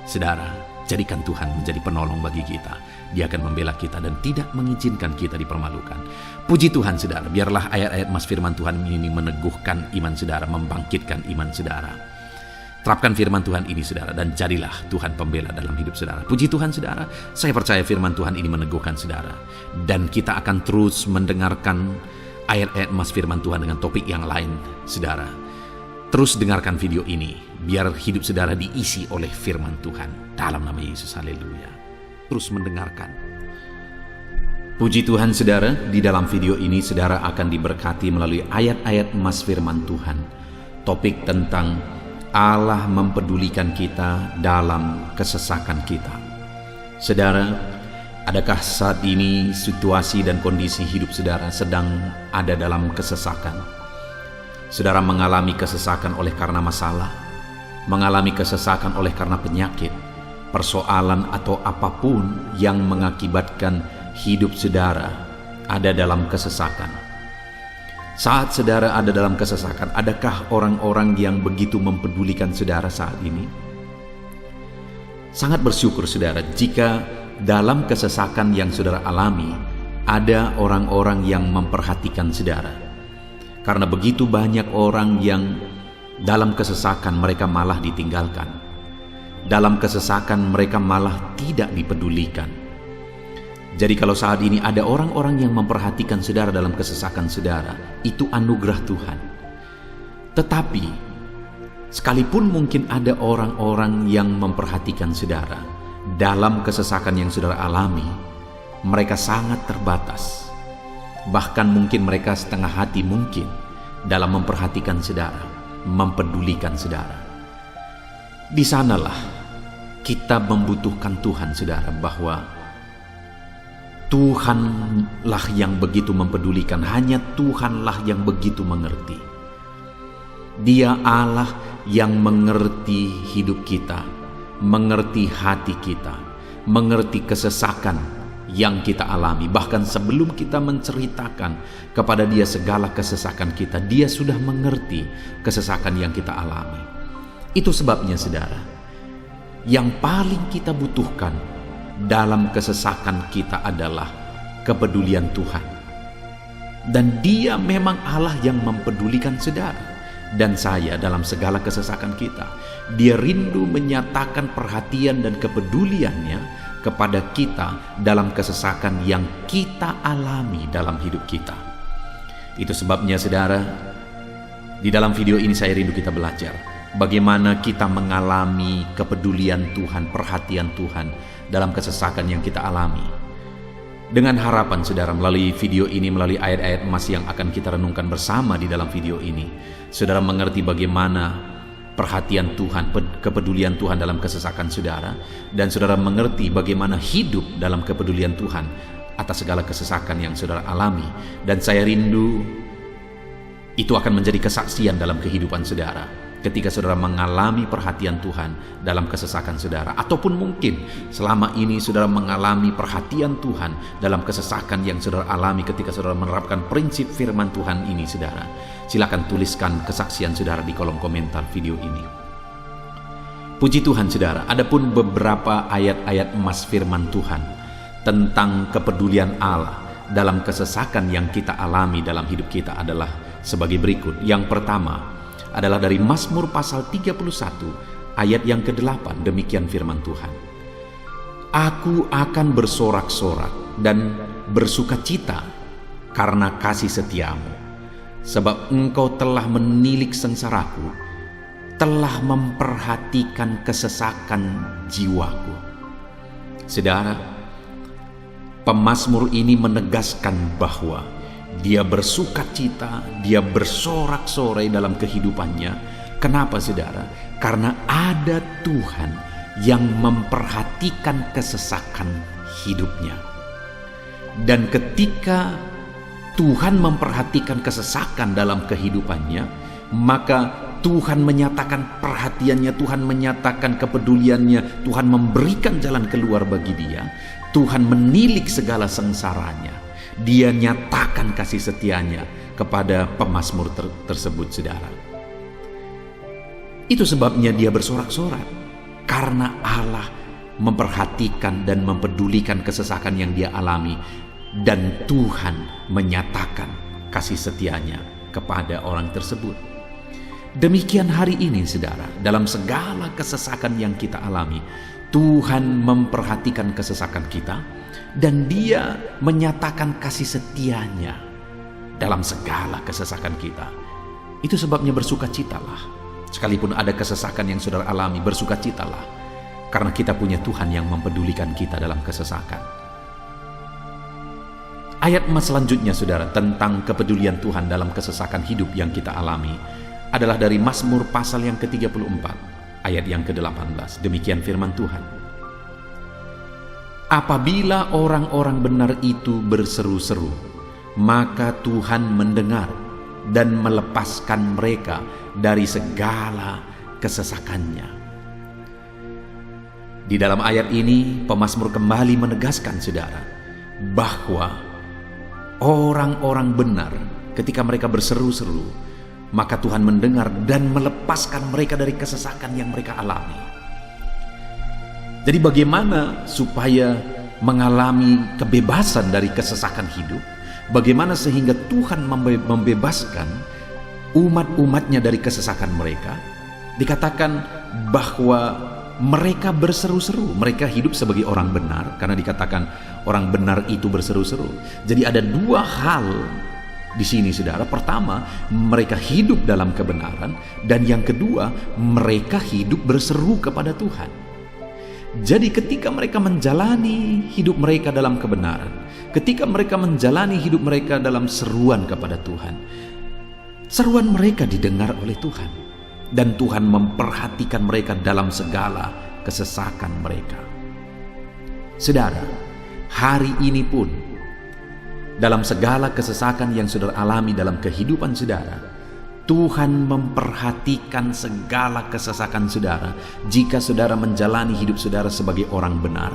Saudara, jadikan Tuhan menjadi penolong bagi kita. Dia akan membela kita dan tidak mengizinkan kita dipermalukan. Puji Tuhan saudara, biarlah ayat-ayat mas firman Tuhan ini meneguhkan iman saudara, membangkitkan iman saudara. Terapkan firman Tuhan ini saudara, dan jadilah Tuhan pembela dalam hidup saudara. Puji Tuhan saudara, saya percaya firman Tuhan ini meneguhkan saudara. Dan kita akan terus mendengarkan ayat-ayat emas firman Tuhan dengan topik yang lain saudara. Terus dengarkan video ini, biar hidup saudara diisi oleh firman Tuhan. Dalam nama Yesus, haleluya. Terus mendengarkan. Puji Tuhan saudara, di dalam video ini saudara akan diberkati melalui ayat-ayat emas firman Tuhan. Topik tentang Allah mempedulikan kita dalam kesesakan kita. Saudara, adakah saat ini situasi dan kondisi hidup saudara sedang ada dalam kesesakan? Saudara mengalami kesesakan oleh karena masalah, mengalami kesesakan oleh karena penyakit, persoalan atau apapun yang mengakibatkan hidup saudara ada dalam kesesakan. Saat saudara ada dalam kesesakan, adakah orang-orang yang begitu mempedulikan saudara saat ini? Sangat bersyukur saudara jika dalam kesesakan yang saudara alami, ada orang-orang yang memperhatikan saudara. Karena begitu banyak orang yang dalam kesesakan mereka malah ditinggalkan. Dalam kesesakan mereka malah tidak dipedulikan. Jadi kalau saat ini ada orang-orang yang memperhatikan saudara dalam kesesakan saudara, itu anugerah Tuhan. Tetapi, sekalipun mungkin ada orang-orang yang memperhatikan saudara dalam kesesakan yang saudara alami, mereka sangat terbatas. Bahkan mungkin mereka setengah hati mungkin dalam memperhatikan saudara, mempedulikan saudara. Di sanalah kita membutuhkan Tuhan saudara, bahwa Tuhanlah yang begitu mempedulikan, hanya Tuhanlah yang begitu mengerti. Dia Allah yang mengerti hidup kita, mengerti hati kita, mengerti kesesakan yang kita alami. Bahkan sebelum kita menceritakan kepada Dia segala kesesakan kita, Dia sudah mengerti kesesakan yang kita alami. Itu sebabnya saudara, yang paling kita butuhkan dalam kesesakan kita adalah kepedulian Tuhan. Dan Dia memang Allah yang mempedulikan saudara dan saya dalam segala kesesakan kita. Dia rindu menyatakan perhatian dan kepeduliannya kepada kita dalam kesesakan yang kita alami dalam hidup kita. Itu sebabnya saudara, di dalam video ini saya rindu kita belajar bagaimana kita mengalami kepedulian Tuhan, perhatian Tuhan dalam kesesakan yang kita alami. Dengan harapan saudara melalui video ini, melalui ayat-ayat emas yang akan kita renungkan bersama di dalam video ini, saudara mengerti bagaimana perhatian Tuhan, kepedulian Tuhan dalam kesesakan saudara, dan saudara mengerti bagaimana hidup dalam kepedulian Tuhan atas segala kesesakan yang saudara alami. Dan saya rindu itu akan menjadi kesaksian dalam kehidupan saudara ketika saudara mengalami perhatian Tuhan dalam kesesakan saudara, ataupun mungkin selama ini saudara mengalami perhatian Tuhan dalam kesesakan yang saudara alami ketika saudara menerapkan prinsip firman Tuhan ini saudara. Silakan tuliskan kesaksian saudara di kolom komentar video ini. Puji Tuhan saudara, adapun beberapa ayat-ayat emas firman Tuhan tentang kepedulian Allah dalam kesesakan yang kita alami dalam hidup kita adalah sebagai berikut. Yang pertama adalah dari Mazmur pasal 31 ayat yang ke-8. Demikian firman Tuhan. Aku akan bersorak-sorak dan bersukacita karena kasih setiamu, sebab engkau telah menilik sengsaraku, telah memperhatikan kesesakan jiwaku. Saudara, pemazmur ini menegaskan bahwa dia bersukacita, dia bersorak-sorai dalam kehidupannya. Kenapa saudara? Karena ada Tuhan yang memperhatikan kesesakan hidupnya. Dan ketika Tuhan memperhatikan kesesakan dalam kehidupannya, maka Tuhan menyatakan perhatiannya, Tuhan menyatakan kepeduliannya, Tuhan memberikan jalan keluar bagi dia. Tuhan menilik segala sengsaranya. Dia nyatakan kasih setianya kepada pemazmur tersebut saudara. Itu sebabnya dia bersorak-sorak, karena Allah memperhatikan dan mempedulikan kesesakan yang dia alami, dan Tuhan menyatakan kasih setianya kepada orang tersebut. Demikian hari ini saudara, dalam segala kesesakan yang kita alami, Tuhan memperhatikan kesesakan kita dan Dia menyatakan kasih setianya dalam segala kesesakan kita. Itu sebabnya bersukacitalah. Sekalipun ada kesesakan yang saudara alami, bersukacitalah, karena kita punya Tuhan yang mempedulikan kita dalam kesesakan. Ayat selanjutnya saudara, tentang kepedulian Tuhan dalam kesesakan hidup yang kita alami, adalah dari Mazmur pasal yang ke-34 ayat yang ke-18. Demikian firman Tuhan. Apabila orang-orang benar itu berseru-seru, maka Tuhan mendengar dan melepaskan mereka dari segala kesesakannya. Di dalam ayat ini pemazmur kembali menegaskan saudara bahwa orang-orang benar ketika mereka berseru-seru, maka Tuhan mendengar dan melepaskan mereka dari kesesakan yang mereka alami. Jadi bagaimana supaya mengalami kebebasan dari kesesakan hidup? Bagaimana sehingga Tuhan membebaskan umat-umatnya dari kesesakan mereka? Dikatakan bahwa mereka berseru-seru, mereka hidup sebagai orang benar, karena dikatakan orang benar itu berseru-seru. Jadi ada dua hal di sini saudara. Pertama, mereka hidup dalam kebenaran, dan yang kedua, mereka hidup berseru kepada Tuhan. Jadi ketika mereka menjalani hidup mereka dalam kebenaran, ketika mereka menjalani hidup mereka dalam seruan kepada Tuhan, seruan mereka didengar oleh Tuhan, dan Tuhan memperhatikan mereka dalam segala kesesakan mereka. Saudara, hari ini pun dalam segala kesesakan yang saudara alami dalam kehidupan saudara, Tuhan memperhatikan segala kesesakan saudara. Jika saudara menjalani hidup saudara sebagai orang benar,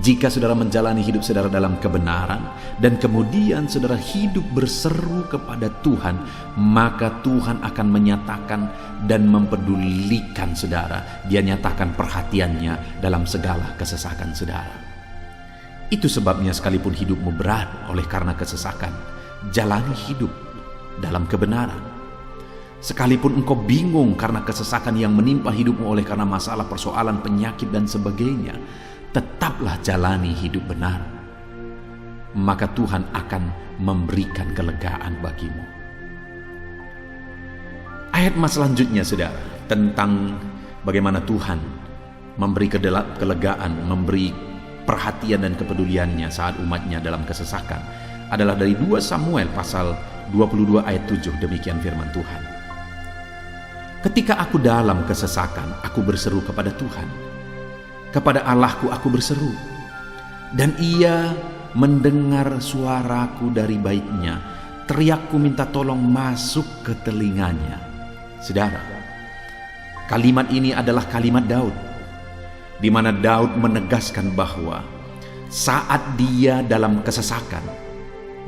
jika saudara menjalani hidup saudara dalam kebenaran, dan kemudian saudara hidup berseru kepada Tuhan, maka Tuhan akan menyatakan dan mempedulikan saudara. Dia nyatakan perhatiannya dalam segala kesesakan saudara. Itu sebabnya sekalipun hidupmu berat oleh karena kesesakan, jalani hidup dalam kebenaran. Sekalipun engkau bingung karena kesesakan yang menimpa hidupmu oleh karena masalah, persoalan, penyakit dan sebagainya, tetaplah jalani hidup benar. Maka Tuhan akan memberikan kelegaan bagimu. Ayat selanjutnya saudara, tentang bagaimana Tuhan memberi kelegaan, memberi perhatian dan kepeduliannya saat umatnya dalam kesesakan, adalah dari 2 Samuel pasal 22 ayat 7. Demikian firman Tuhan. Ketika aku dalam kesesakan, aku berseru kepada Tuhan. Kepada Allahku aku berseru, dan Ia mendengar suaraku dari baitnya. Teriakku minta tolong masuk ke telinganya. Saudara, kalimat ini adalah kalimat Daud, di mana Daud menegaskan bahwa saat dia dalam kesesakan,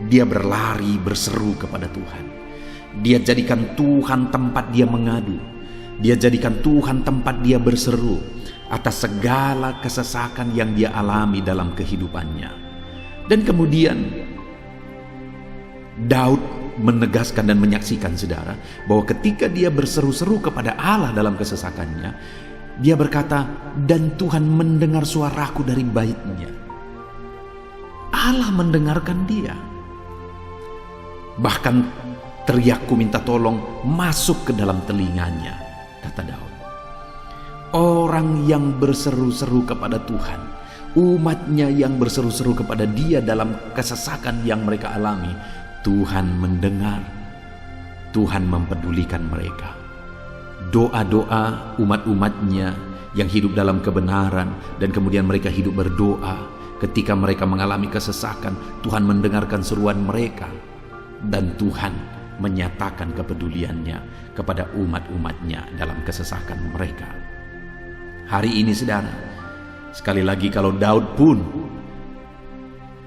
dia berlari berseru kepada Tuhan. Dia jadikan Tuhan tempat dia mengadu. Dia jadikan Tuhan tempat dia berseru atas segala kesesakan yang dia alami dalam kehidupannya. Dan kemudian Daud menegaskan dan menyaksikan saudara bahwa ketika dia berseru-seru kepada Allah dalam kesesakannya, dia berkata, dan Tuhan mendengar suaraku dari baitnya. Allah mendengarkan dia. Bahkan teriakku minta tolong masuk ke dalam telinganya, kata Daud. Orang yang berseru-seru kepada Tuhan, umatnya yang berseru-seru kepada dia dalam kesesakan yang mereka alami, Tuhan mendengar, Tuhan mempedulikan mereka. Doa-doa umat-umatnya yang hidup dalam kebenaran, dan kemudian mereka hidup berdoa ketika mereka mengalami kesesakan, Tuhan mendengarkan seruan mereka, dan Tuhan menyatakan kepeduliannya kepada umat-umatnya dalam kesesakan mereka. Hari ini saudara, sekali lagi kalau Daud pun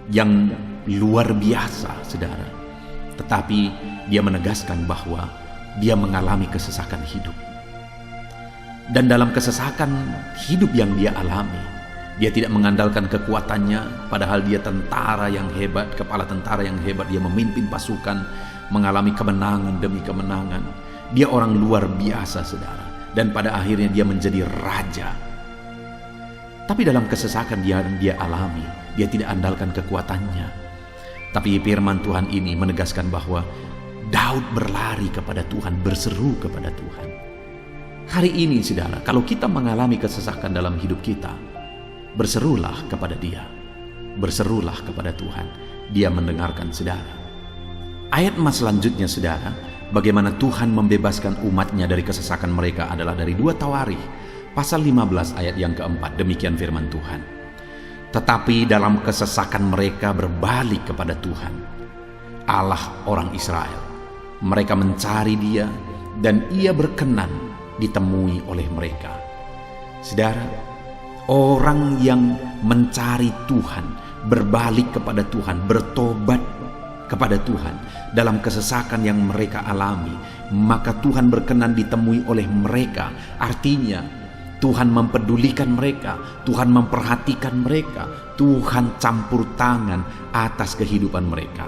yang luar biasa saudara, tetapi dia menegaskan bahwa dia mengalami kesesakan hidup. Dan dalam kesesakan hidup yang dia alami, dia tidak mengandalkan kekuatannya, padahal dia tentara yang hebat, kepala tentara yang hebat. Dia memimpin pasukan, mengalami kemenangan demi kemenangan. Dia orang luar biasa, saudara. Dan pada akhirnya dia menjadi raja. Tapi dalam kesesakan yang dia alami, dia tidak andalkan kekuatannya. Tapi firman Tuhan ini menegaskan bahwa Daud berlari kepada Tuhan, berseru kepada Tuhan. Hari ini, saudara, kalau kita mengalami kesesakan dalam hidup kita, berserulah kepada Dia. Berserulah kepada Tuhan. Dia mendengarkan, saudara. Ayat emas selanjutnya, saudara, bagaimana Tuhan membebaskan umatnya dari kesesakan mereka adalah dari 2 Tawarikh pasal 15 ayat yang keempat. Demikian firman Tuhan. Tetapi dalam kesesakan mereka berbalik kepada Tuhan, Allah orang Israel. Mereka mencari Dia dan Ia berkenan ditemui oleh mereka. Saudara, orang yang mencari Tuhan, berbalik kepada Tuhan, bertobat kepada Tuhan dalam kesesakan yang mereka alami, maka Tuhan berkenan ditemui oleh mereka. Artinya Tuhan mempedulikan mereka, Tuhan memperhatikan mereka, Tuhan campur tangan atas kehidupan mereka.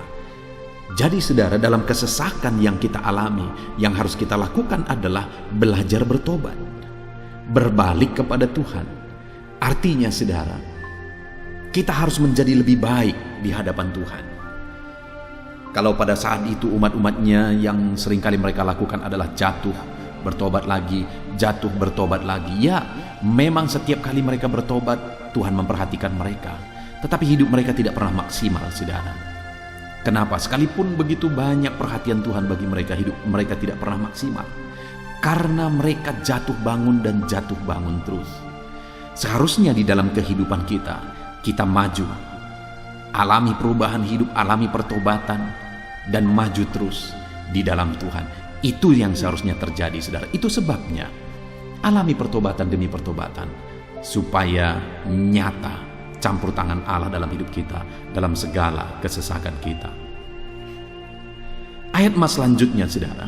Jadi saudara, dalam kesesakan yang kita alami, yang harus kita lakukan adalah belajar bertobat, berbalik kepada Tuhan. Artinya saudara, kita harus menjadi lebih baik di hadapan Tuhan. Kalau pada saat itu umat-umatnya yang seringkali mereka lakukan adalah jatuh, bertobat lagi, jatuh, bertobat lagi. Ya, memang setiap kali mereka bertobat, Tuhan memperhatikan mereka. Tetapi hidup mereka tidak pernah maksimal, saudara. Kenapa? Sekalipun begitu banyak perhatian Tuhan bagi mereka, hidup mereka tidak pernah maksimal. Karena mereka jatuh bangun dan jatuh bangun terus. Seharusnya di dalam kehidupan kita, kita maju, alami perubahan hidup, alami pertobatan, dan maju terus di dalam Tuhan. Itu yang seharusnya terjadi, saudara. Itu sebabnya alami pertobatan demi pertobatan, supaya nyata campur tangan Allah dalam hidup kita, dalam segala kesesakan kita. Ayat emas selanjutnya, saudara,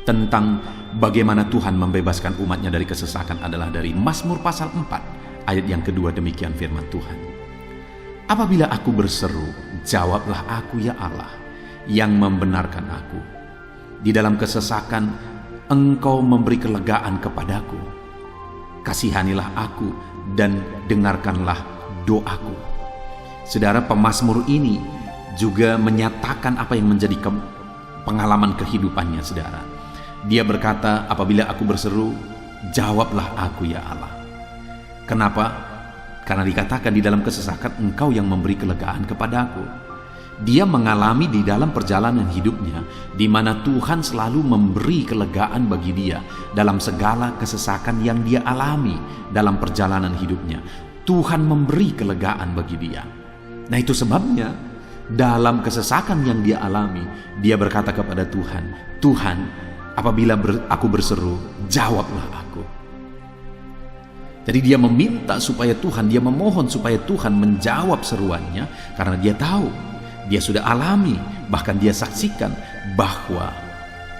tentang bagaimana Tuhan membebaskan umatnya dari kesesakan adalah dari Mazmur pasal 4 ayat yang kedua. Demikian firman Tuhan. Apabila aku berseru, jawablah aku ya Allah, yang membenarkan aku. Di dalam kesesakan, Engkau memberi kelegaan kepadaku. Kasihanilah aku dan dengarkanlah doaku. Saudara, pemazmur ini juga menyatakan apa yang menjadi pengalaman kehidupannya, saudara. Dia berkata, apabila aku berseru, jawablah aku ya Allah. Kenapa? Karena dikatakan di dalam kesesakan Engkau yang memberi kelegaan kepadaku. Dia mengalami di dalam perjalanan hidupnya, di mana Tuhan selalu memberi kelegaan bagi dia dalam segala kesesakan yang dia alami dalam perjalanan hidupnya. Tuhan memberi kelegaan bagi dia. Nah, itu sebabnya dalam kesesakan yang dia alami, dia berkata kepada Tuhan, Tuhan, apabila aku berseru, jawablah aku. Jadi dia meminta supaya Tuhan, dia memohon supaya Tuhan menjawab seruannya, karena dia tahu, dia sudah alami, bahkan dia saksikan bahwa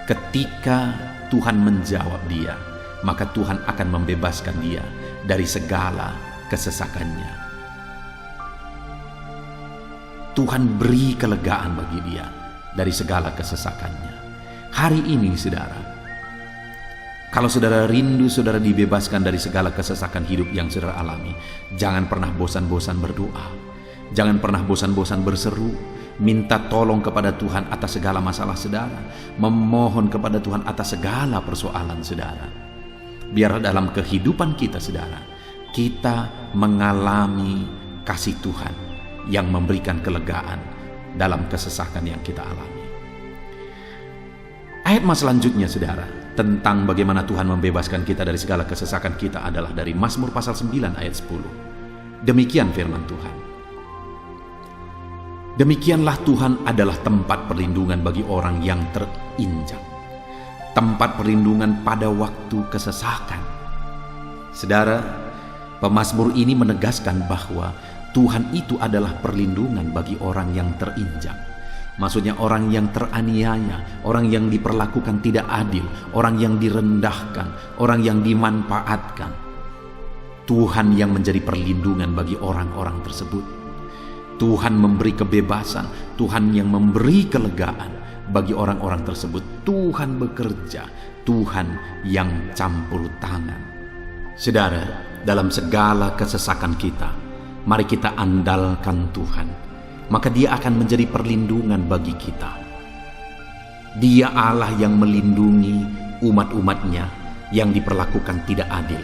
ketika Tuhan menjawab dia, maka Tuhan akan membebaskan dia dari segala kesesakannya. Tuhan beri kelegaan bagi dia dari segala kesesakannya. Hari ini, saudara, kalau saudara rindu saudara dibebaskan dari segala kesesakan hidup yang saudara alami, jangan pernah bosan-bosan berdoa. Jangan pernah bosan-bosan berseru, minta tolong kepada Tuhan atas segala masalah saudara, memohon kepada Tuhan atas segala persoalan saudara. Biar dalam kehidupan kita, saudara, kita mengalami kasih Tuhan yang memberikan kelegaan dalam kesesakan yang kita alami. Ayat mas selanjutnya, saudara, tentang bagaimana Tuhan membebaskan kita dari segala kesesakan kita adalah dari Mazmur pasal 9 ayat 10. Demikian firman Tuhan. Demikianlah Tuhan adalah tempat perlindungan bagi orang yang terinjak, tempat perlindungan pada waktu kesesakan. Saudara, pemazmur ini menegaskan bahwa Tuhan itu adalah perlindungan bagi orang yang terinjak. Maksudnya orang yang teraniaya, orang yang diperlakukan tidak adil, orang yang direndahkan, orang yang dimanfaatkan. Tuhan yang menjadi perlindungan bagi orang-orang tersebut. Tuhan memberi kebebasan, Tuhan yang memberi kelegaan bagi orang-orang tersebut. Tuhan bekerja, Tuhan yang campur tangan. Saudara, dalam segala kesesakan kita, mari kita andalkan Tuhan, maka Dia akan menjadi perlindungan bagi kita. Dia Allah yang melindungi umat-umatnya yang diperlakukan tidak adil.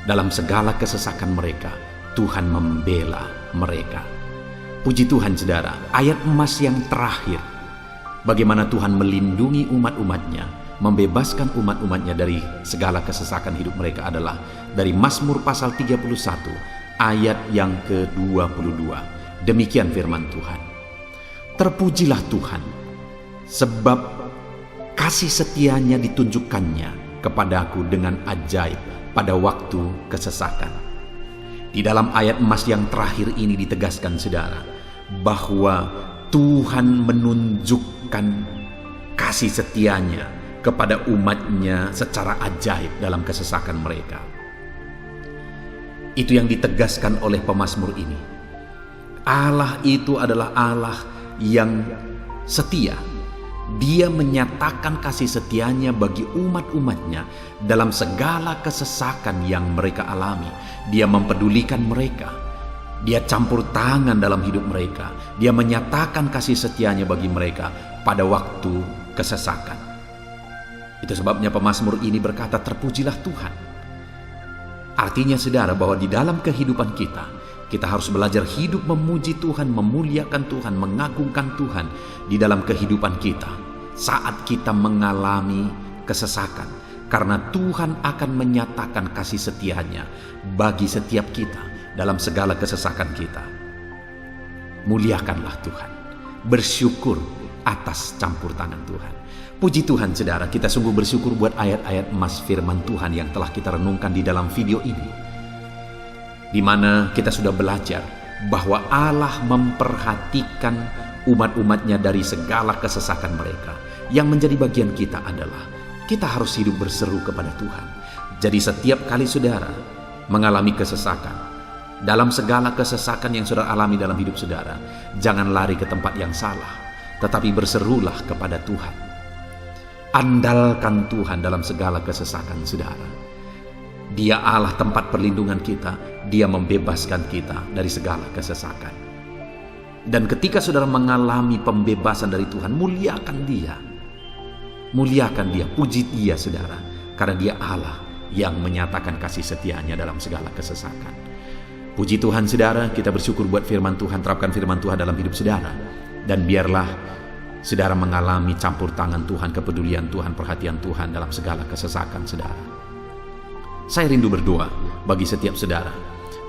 Dalam segala kesesakan mereka, Tuhan membela mereka. Puji Tuhan saudara, ayat emas yang terakhir, bagaimana Tuhan melindungi umat-umatnya, membebaskan umat-umatnya dari segala kesesakan hidup mereka adalah dari Mazmur pasal 31 ayat yang ke-22. Demikian firman Tuhan. Terpujilah Tuhan, sebab kasih setianya ditunjukkannya kepadaku dengan ajaib pada waktu kesesakan. Di dalam ayat emas yang terakhir ini ditegaskan saudara, bahwa Tuhan menunjukkan kasih setianya kepada umatnya secara ajaib dalam kesesakan mereka. Itu yang ditegaskan oleh pemazmur ini. Allah itu adalah Allah yang setia. Dia menyatakan kasih setianya bagi umat-umatnya dalam segala kesesakan yang mereka alami. Dia mempedulikan mereka. Dia campur tangan dalam hidup mereka. Dia menyatakan kasih setianya bagi mereka pada waktu kesesakan. Itu sebabnya pemazmur ini berkata, terpujilah Tuhan. Artinya saudara, bahwa di dalam kehidupan kita harus belajar hidup memuji Tuhan, memuliakan Tuhan, mengagungkan Tuhan di dalam kehidupan kita saat kita mengalami kesesakan, karena Tuhan akan menyatakan kasih setianya bagi setiap kita dalam segala kesesakan kita. Muliakanlah Tuhan, bersyukur atas campur tangan Tuhan. Puji Tuhan saudara, kita sungguh bersyukur buat ayat-ayat emas firman Tuhan yang telah kita renungkan di dalam video ini, di mana kita sudah belajar bahwa Allah memperhatikan umat-umatnya dari segala kesesakan mereka. Yang menjadi bagian kita adalah kita harus hidup berseru kepada Tuhan. Jadi setiap kali saudara mengalami kesesakan, dalam segala kesesakan yang saudara alami dalam hidup saudara, jangan lari ke tempat yang salah, tetapi berserulah kepada Tuhan. Andalkan Tuhan dalam segala kesesakan saudara. Dia Allah tempat perlindungan kita. Dia membebaskan kita dari segala kesesakan. Dan ketika saudara mengalami pembebasan dari Tuhan, muliakan Dia. Muliakan Dia, puji Dia saudara. Karena Dia Allah yang menyatakan kasih setianya dalam segala kesesakan. Puji Tuhan saudara, kita bersyukur buat firman Tuhan. Terapkan firman Tuhan dalam hidup saudara. Dan biarlah saudara mengalami campur tangan Tuhan, kepedulian Tuhan, perhatian Tuhan dalam segala kesesakan saudara. Saya rindu berdoa bagi setiap saudara.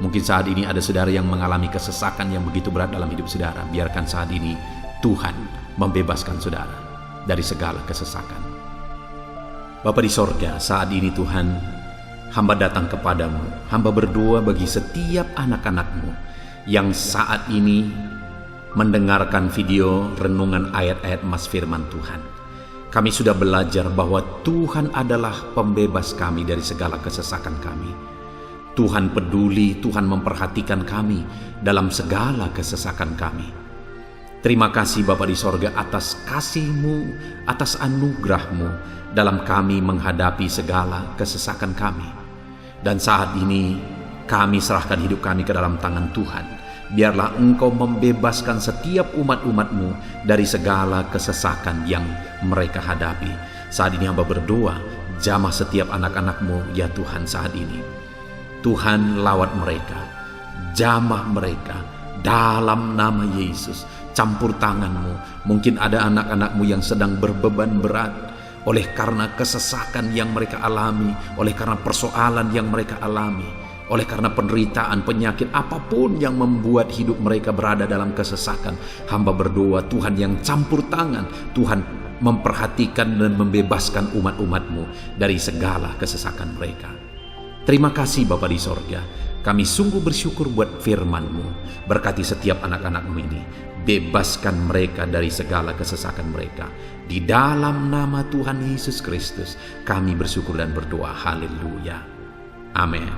Mungkin saat ini ada saudara yang mengalami kesesakan yang begitu berat dalam hidup saudara. Biarkan saat ini Tuhan membebaskan saudara dari segala kesesakan. Bapa di sorga, saat ini Tuhan, hamba datang kepadamu. Hamba berdoa bagi setiap anak-anakmu yang saat ini mendengarkan video renungan ayat-ayat emas firman Tuhan. Kami sudah belajar bahwa Tuhan adalah pembebas kami dari segala kesesakan kami. Tuhan peduli, Tuhan memperhatikan kami dalam segala kesesakan kami. Terima kasih Bapa di sorga atas kasih-Mu, atas anugerah-Mu dalam kami menghadapi segala kesesakan kami. Dan saat ini kami serahkan hidup kami ke dalam tangan Tuhan. Biarlah Engkau membebaskan setiap umat-umat-Mu dari segala kesesakan yang mereka hadapi. Saat ini hamba berdoa, jamah setiap anak-anak-Mu ya Tuhan saat ini. Tuhan lawat mereka, jamah mereka dalam nama Yesus. Campur tangan-Mu. Mungkin ada anak-anak-Mu yang sedang berbeban berat oleh karena kesesakan yang mereka alami, oleh karena persoalan yang mereka alami, oleh karena penderitaan, penyakit, apapun yang membuat hidup mereka berada dalam kesesakan. Hamba berdoa Tuhan yang campur tangan, Tuhan memperhatikan dan membebaskan umat-umat-Mu dari segala kesesakan mereka. Terima kasih Bapa di sorga. Kami sungguh bersyukur buat firman-Mu. Berkati setiap anak-anak-Mu ini. Bebaskan mereka dari segala kesesakan mereka. Di dalam nama Tuhan Yesus Kristus kami bersyukur dan berdoa. Haleluya. Amin.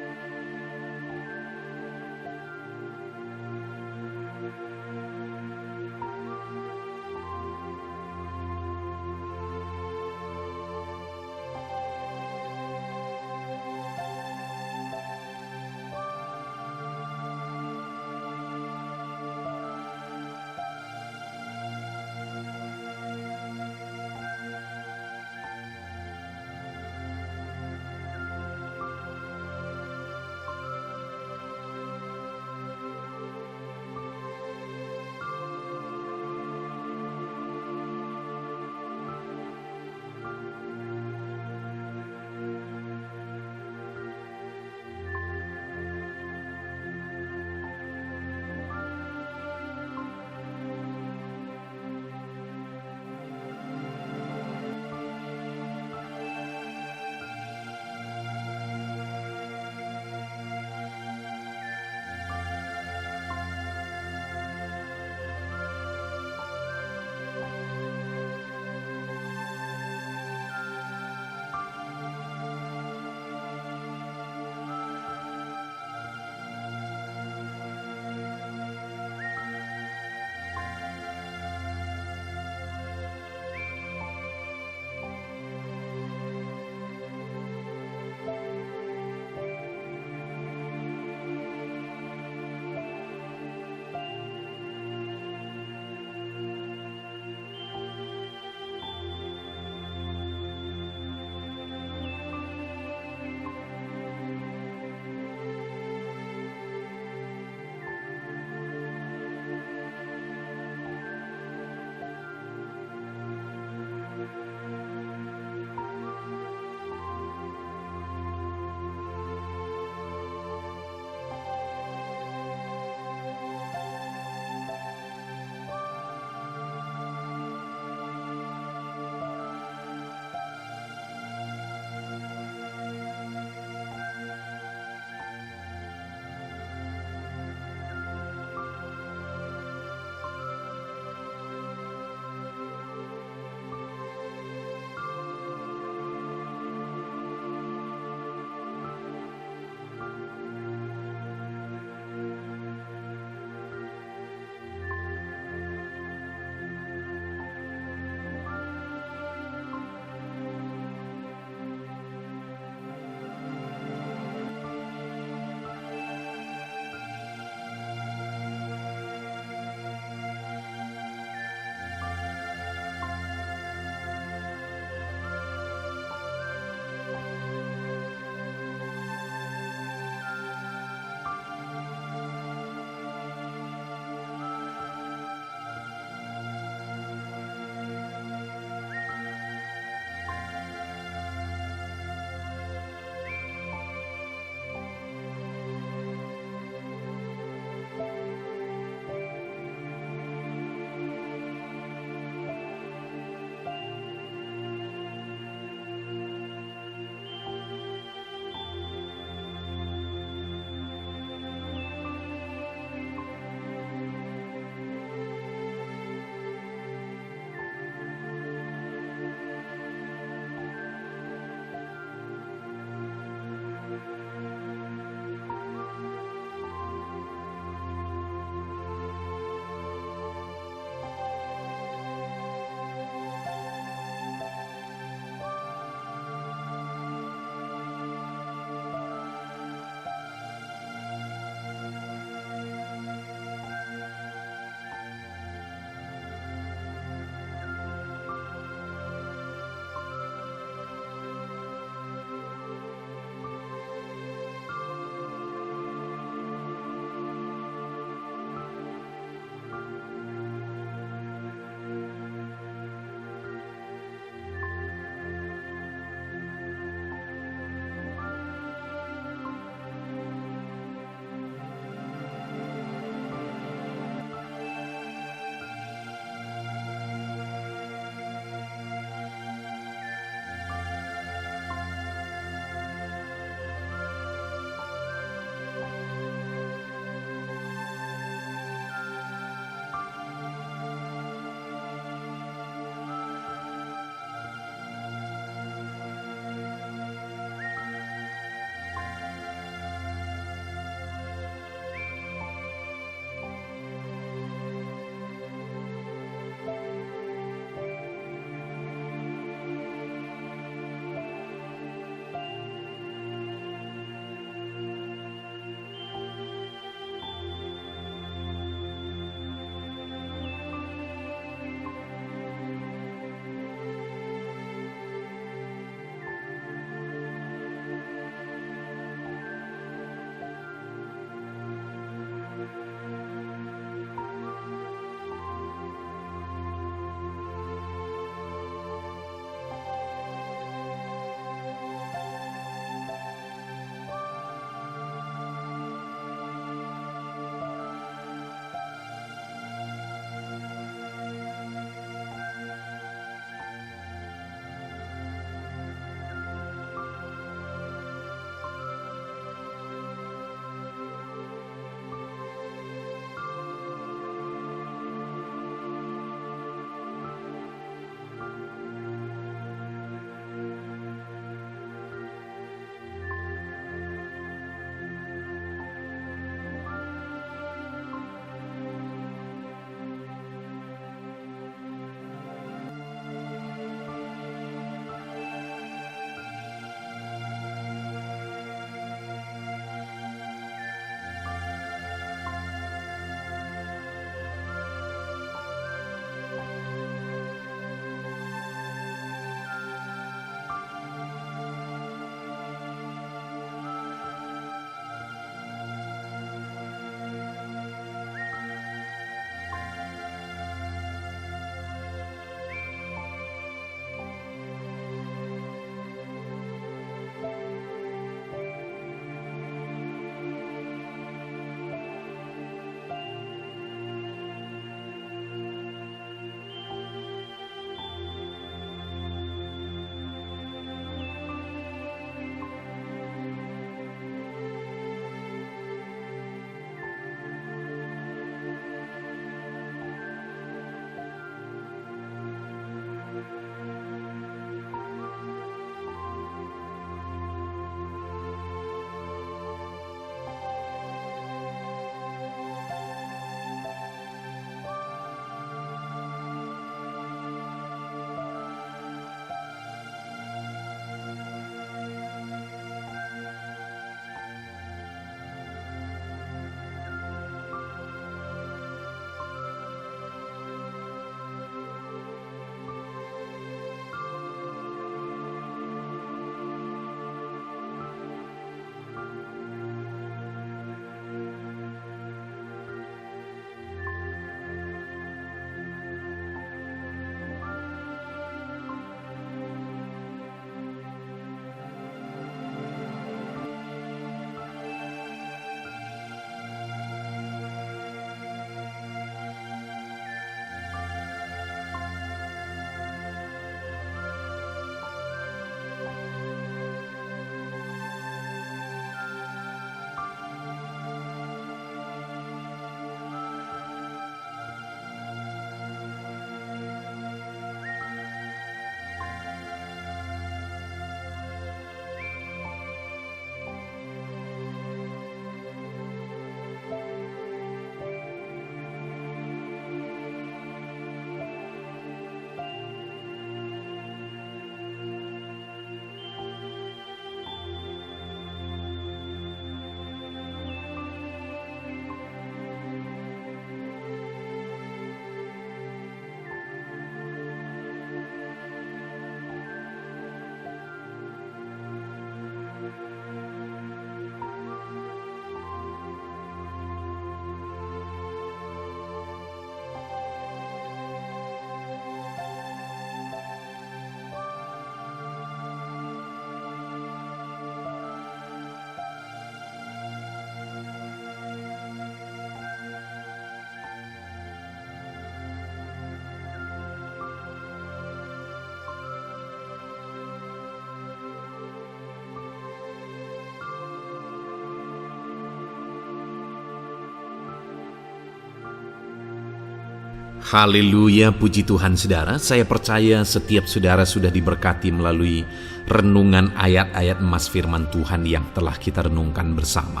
Haleluya, puji Tuhan saudara. Saya percaya setiap saudara sudah diberkati melalui renungan ayat-ayat emas firman Tuhan yang telah kita renungkan bersama.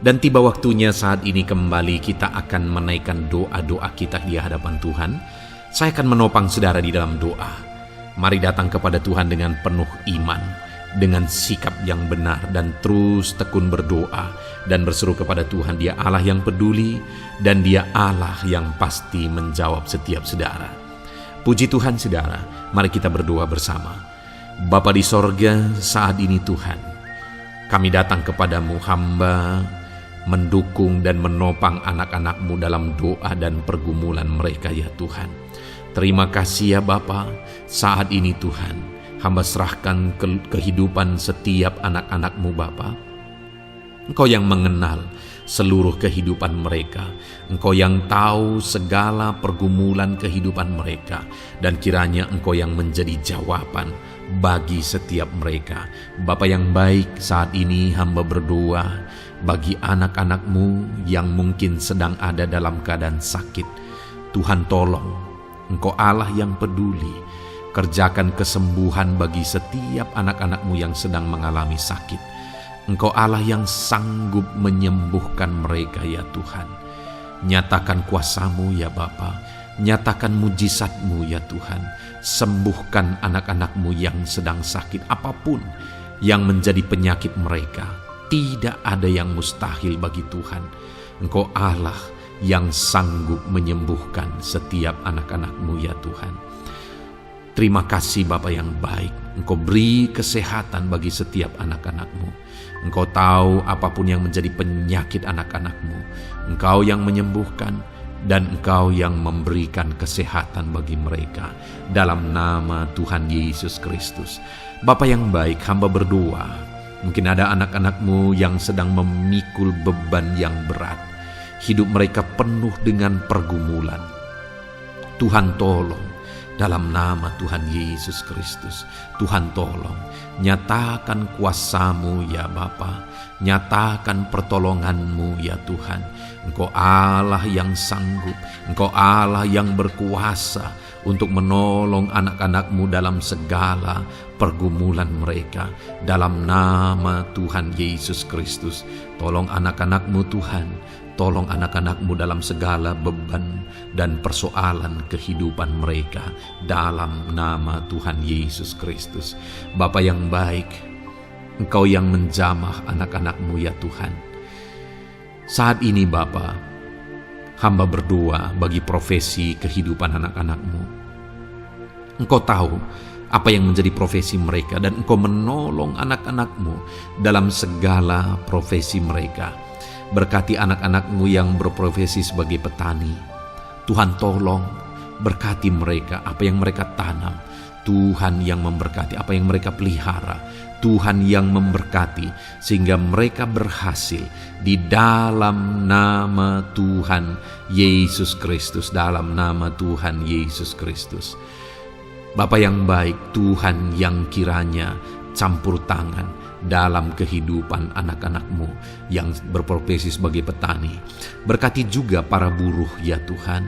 Dan tiba waktunya saat ini kembali kita akan menaikkan doa-doa kita di hadapan Tuhan. Saya akan menopang saudara di dalam doa. Mari datang kepada Tuhan dengan penuh iman, dengan sikap yang benar, dan terus tekun berdoa dan berseru kepada Tuhan. Dia Allah yang peduli dan Dia Allah yang pasti menjawab setiap saudara. Puji Tuhan saudara, mari kita berdoa bersama. Bapa di sorga, saat ini Tuhan, kami datang kepadamu, hamba mendukung dan menopang anak-anak-Mu dalam doa dan pergumulan mereka ya Tuhan. Terima kasih ya Bapa, saat ini Tuhan, hamba serahkan kehidupan setiap anak-anak-Mu Bapa. Engkau yang mengenal seluruh kehidupan mereka. Engkau yang tahu segala pergumulan kehidupan mereka. Dan kiranya Engkau yang menjadi jawaban bagi setiap mereka. Bapa yang baik, saat ini hamba berdoa bagi anak-anak-Mu yang mungkin sedang ada dalam keadaan sakit. Tuhan tolong, Engkau Allah yang peduli. Kerjakan kesembuhan bagi setiap anak-anak-Mu yang sedang mengalami sakit. Engkau Allah yang sanggup menyembuhkan mereka ya Tuhan. Nyatakan kuasa-Mu ya Bapa. Nyatakan mujizat-Mu ya Tuhan. Sembuhkan anak-anak-Mu yang sedang sakit, apapun yang menjadi penyakit mereka. Tidak ada yang mustahil bagi Tuhan. Engkau Allah yang sanggup menyembuhkan setiap anak-anak-Mu ya Tuhan. Terima kasih Bapa yang baik. Engkau beri kesehatan bagi setiap anak-anak-Mu. Engkau tahu apapun yang menjadi penyakit anak-anak-Mu. Engkau yang menyembuhkan dan Engkau yang memberikan kesehatan bagi mereka. Dalam nama Tuhan Yesus Kristus. Bapa yang baik, hamba berdoa. Mungkin ada anak-anak-Mu yang sedang memikul beban yang berat. Hidup mereka penuh dengan pergumulan. Tuhan tolong. Dalam nama Tuhan Yesus Kristus, Tuhan tolong, nyatakan kuasa-Mu ya Bapa, nyatakan pertolongan-Mu ya Tuhan. Engkau Allah yang sanggup, Engkau Allah yang berkuasa untuk menolong anak-anak-Mu dalam segala pergumulan mereka. Dalam nama Tuhan Yesus Kristus, tolong anak-anak-Mu Tuhan. Tolong anak-anak-Mu dalam segala beban dan persoalan kehidupan mereka. Dalam nama Tuhan Yesus Kristus. Bapa yang baik, Engkau yang menjamah anak-anak-Mu ya Tuhan. Saat ini Bapa, hamba berdoa bagi profesi kehidupan anak-anak-Mu. Engkau tahu apa yang menjadi profesi mereka dan Engkau menolong anak-anak-Mu dalam segala profesi mereka. Berkati anak-anak-Mu yang berprofesi sebagai petani. Tuhan tolong berkati mereka, apa yang mereka tanam. Tuhan yang memberkati apa yang mereka pelihara. Tuhan yang memberkati sehingga mereka berhasil di dalam nama Tuhan Yesus Kristus. Dalam nama Tuhan Yesus Kristus. Bapa yang baik, Tuhan yang kiranya campur tangan dalam kehidupan anak-anak-Mu yang berprofesi sebagai petani. Berkati juga para buruh ya Tuhan.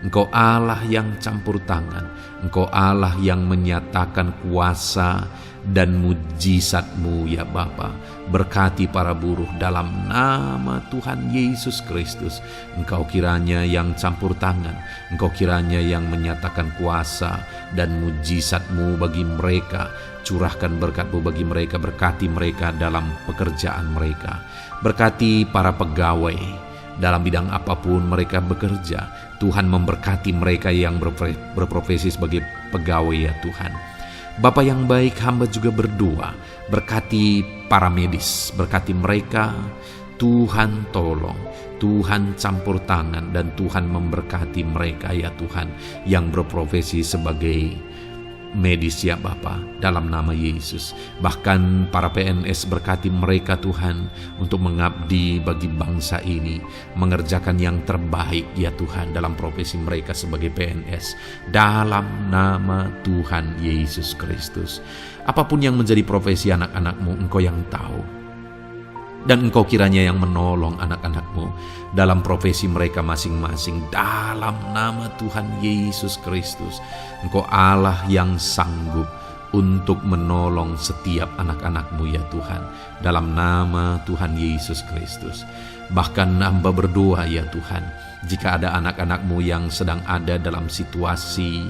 Engkau Allah yang campur tangan. Engkau Allah yang menyatakan kuasa dan mujizat-Mu ya Bapa. Berkati para buruh dalam nama Tuhan Yesus Kristus. Engkau kiranya yang campur tangan. Engkau kiranya yang menyatakan kuasa dan mujizat-Mu bagi mereka. Curahkan berkat-Mu bagi mereka. Berkati mereka dalam pekerjaan mereka. Berkati para pegawai dalam bidang apapun mereka bekerja. Tuhan memberkati mereka yang berprofesi sebagai pegawai ya Tuhan. Bapa yang baik, hamba juga berdoa. Berkati para medis. Berkati mereka. Tuhan tolong. Tuhan campur tangan dan Tuhan memberkati mereka ya Tuhan yang berprofesi sebagai medis ya Bapa, dalam nama Yesus. Bahkan para PNS, berkati mereka Tuhan untuk mengabdi bagi bangsa ini, mengerjakan yang terbaik ya Tuhan dalam profesi mereka sebagai PNS, dalam nama Tuhan Yesus Kristus. Apapun yang menjadi profesi anak-anak-Mu, Engkau yang tahu. Dan Engkau kiranya yang menolong anak-anak-Mu dalam profesi mereka masing-masing. Dalam nama Tuhan Yesus Kristus, Engkau Allah yang sanggup untuk menolong setiap anak-anak-Mu ya Tuhan. Dalam nama Tuhan Yesus Kristus. Bahkan hamba berdoa ya Tuhan, jika ada anak-anak-Mu yang sedang ada dalam situasi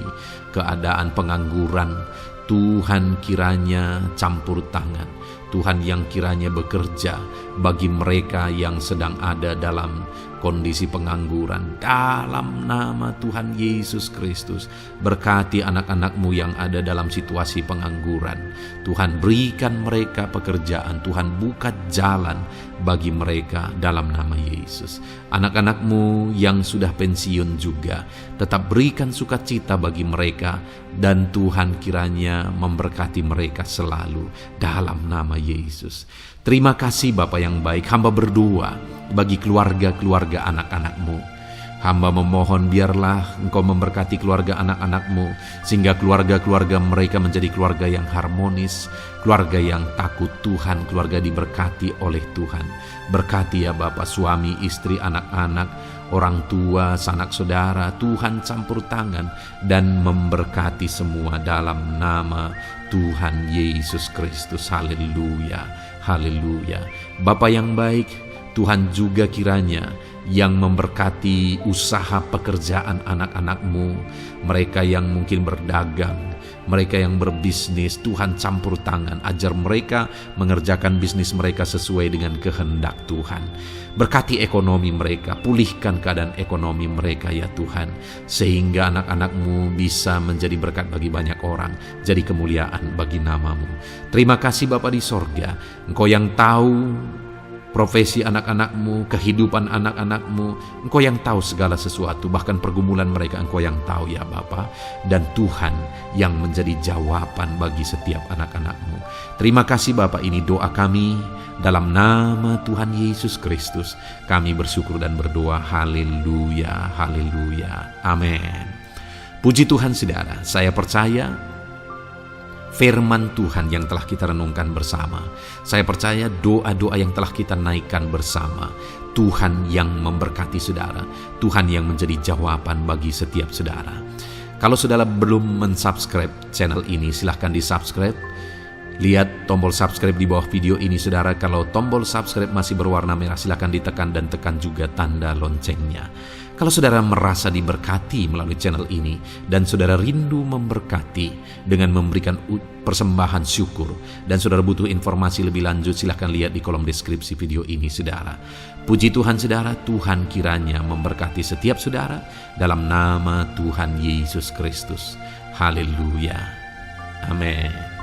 keadaan pengangguran, Tuhan kiranya campur tangan. Tuhan yang kiranya bekerja bagi mereka yang sedang ada dalam kondisi pengangguran. Dalam nama Tuhan Yesus Kristus, berkati anak-anak-Mu yang ada dalam situasi pengangguran. Tuhan berikan mereka pekerjaan, Tuhan buka jalan bagi mereka dalam nama Yesus. Anak-anak-Mu yang sudah pensiun juga, tetap berikan sukacita bagi mereka, dan Tuhan kiranya memberkati mereka selalu dalam nama Yesus. Terima kasih Bapa yang baik, hamba berdoa bagi keluarga-keluarga anak-anak-Mu. Hamba memohon biarlah Engkau memberkati keluarga anak-anak-Mu, sehingga keluarga-keluarga mereka menjadi keluarga yang harmonis, keluarga yang takut Tuhan, keluarga diberkati oleh Tuhan. Berkati ya Bapa, suami, istri, anak-anak, orang tua, sanak saudara, Tuhan campur tangan dan memberkati semua dalam nama Tuhan Yesus Kristus. Haleluya, haleluya. Bapa yang baik, Tuhan juga kiranya yang memberkati usaha pekerjaan anak-anak-Mu, mereka yang mungkin berdagang, mereka yang berbisnis. Tuhan campur tangan, ajar mereka mengerjakan bisnis mereka sesuai dengan kehendak Tuhan. Berkati ekonomi mereka, pulihkan keadaan ekonomi mereka ya Tuhan, sehingga anak-anak-Mu bisa menjadi berkat bagi banyak orang, jadi kemuliaan bagi nama-Mu. Terima kasih Bapa di sorga, Engkau yang tahu profesi anak-anak-Mu, kehidupan anak-anak-Mu. Engkau yang tahu segala sesuatu, bahkan pergumulan mereka Engkau yang tahu ya Bapa. Dan Tuhan yang menjadi jawaban bagi setiap anak-anak-Mu. Terima kasih Bapa, ini doa kami dalam nama Tuhan Yesus Kristus. Kami bersyukur dan berdoa. Haleluya, haleluya, amin. Puji Tuhan saudara, saya percaya firman Tuhan yang telah kita renungkan bersama, saya percaya doa-doa yang telah kita naikkan bersama, Tuhan yang memberkati saudara, Tuhan yang menjadi jawaban bagi setiap saudara. Kalau saudara belum mensubscribe channel ini, silahkan di-subscribe. Lihat tombol subscribe di bawah video ini saudara. Kalau tombol subscribe masih berwarna merah, silahkan ditekan dan tekan juga tanda loncengnya. Kalau saudara merasa diberkati melalui channel ini dan saudara rindu memberkati dengan memberikan persembahan syukur, dan saudara butuh informasi lebih lanjut, silahkan lihat di kolom deskripsi video ini saudara. Puji Tuhan saudara, Tuhan kiranya memberkati setiap saudara dalam nama Tuhan Yesus Kristus. Haleluya, amin.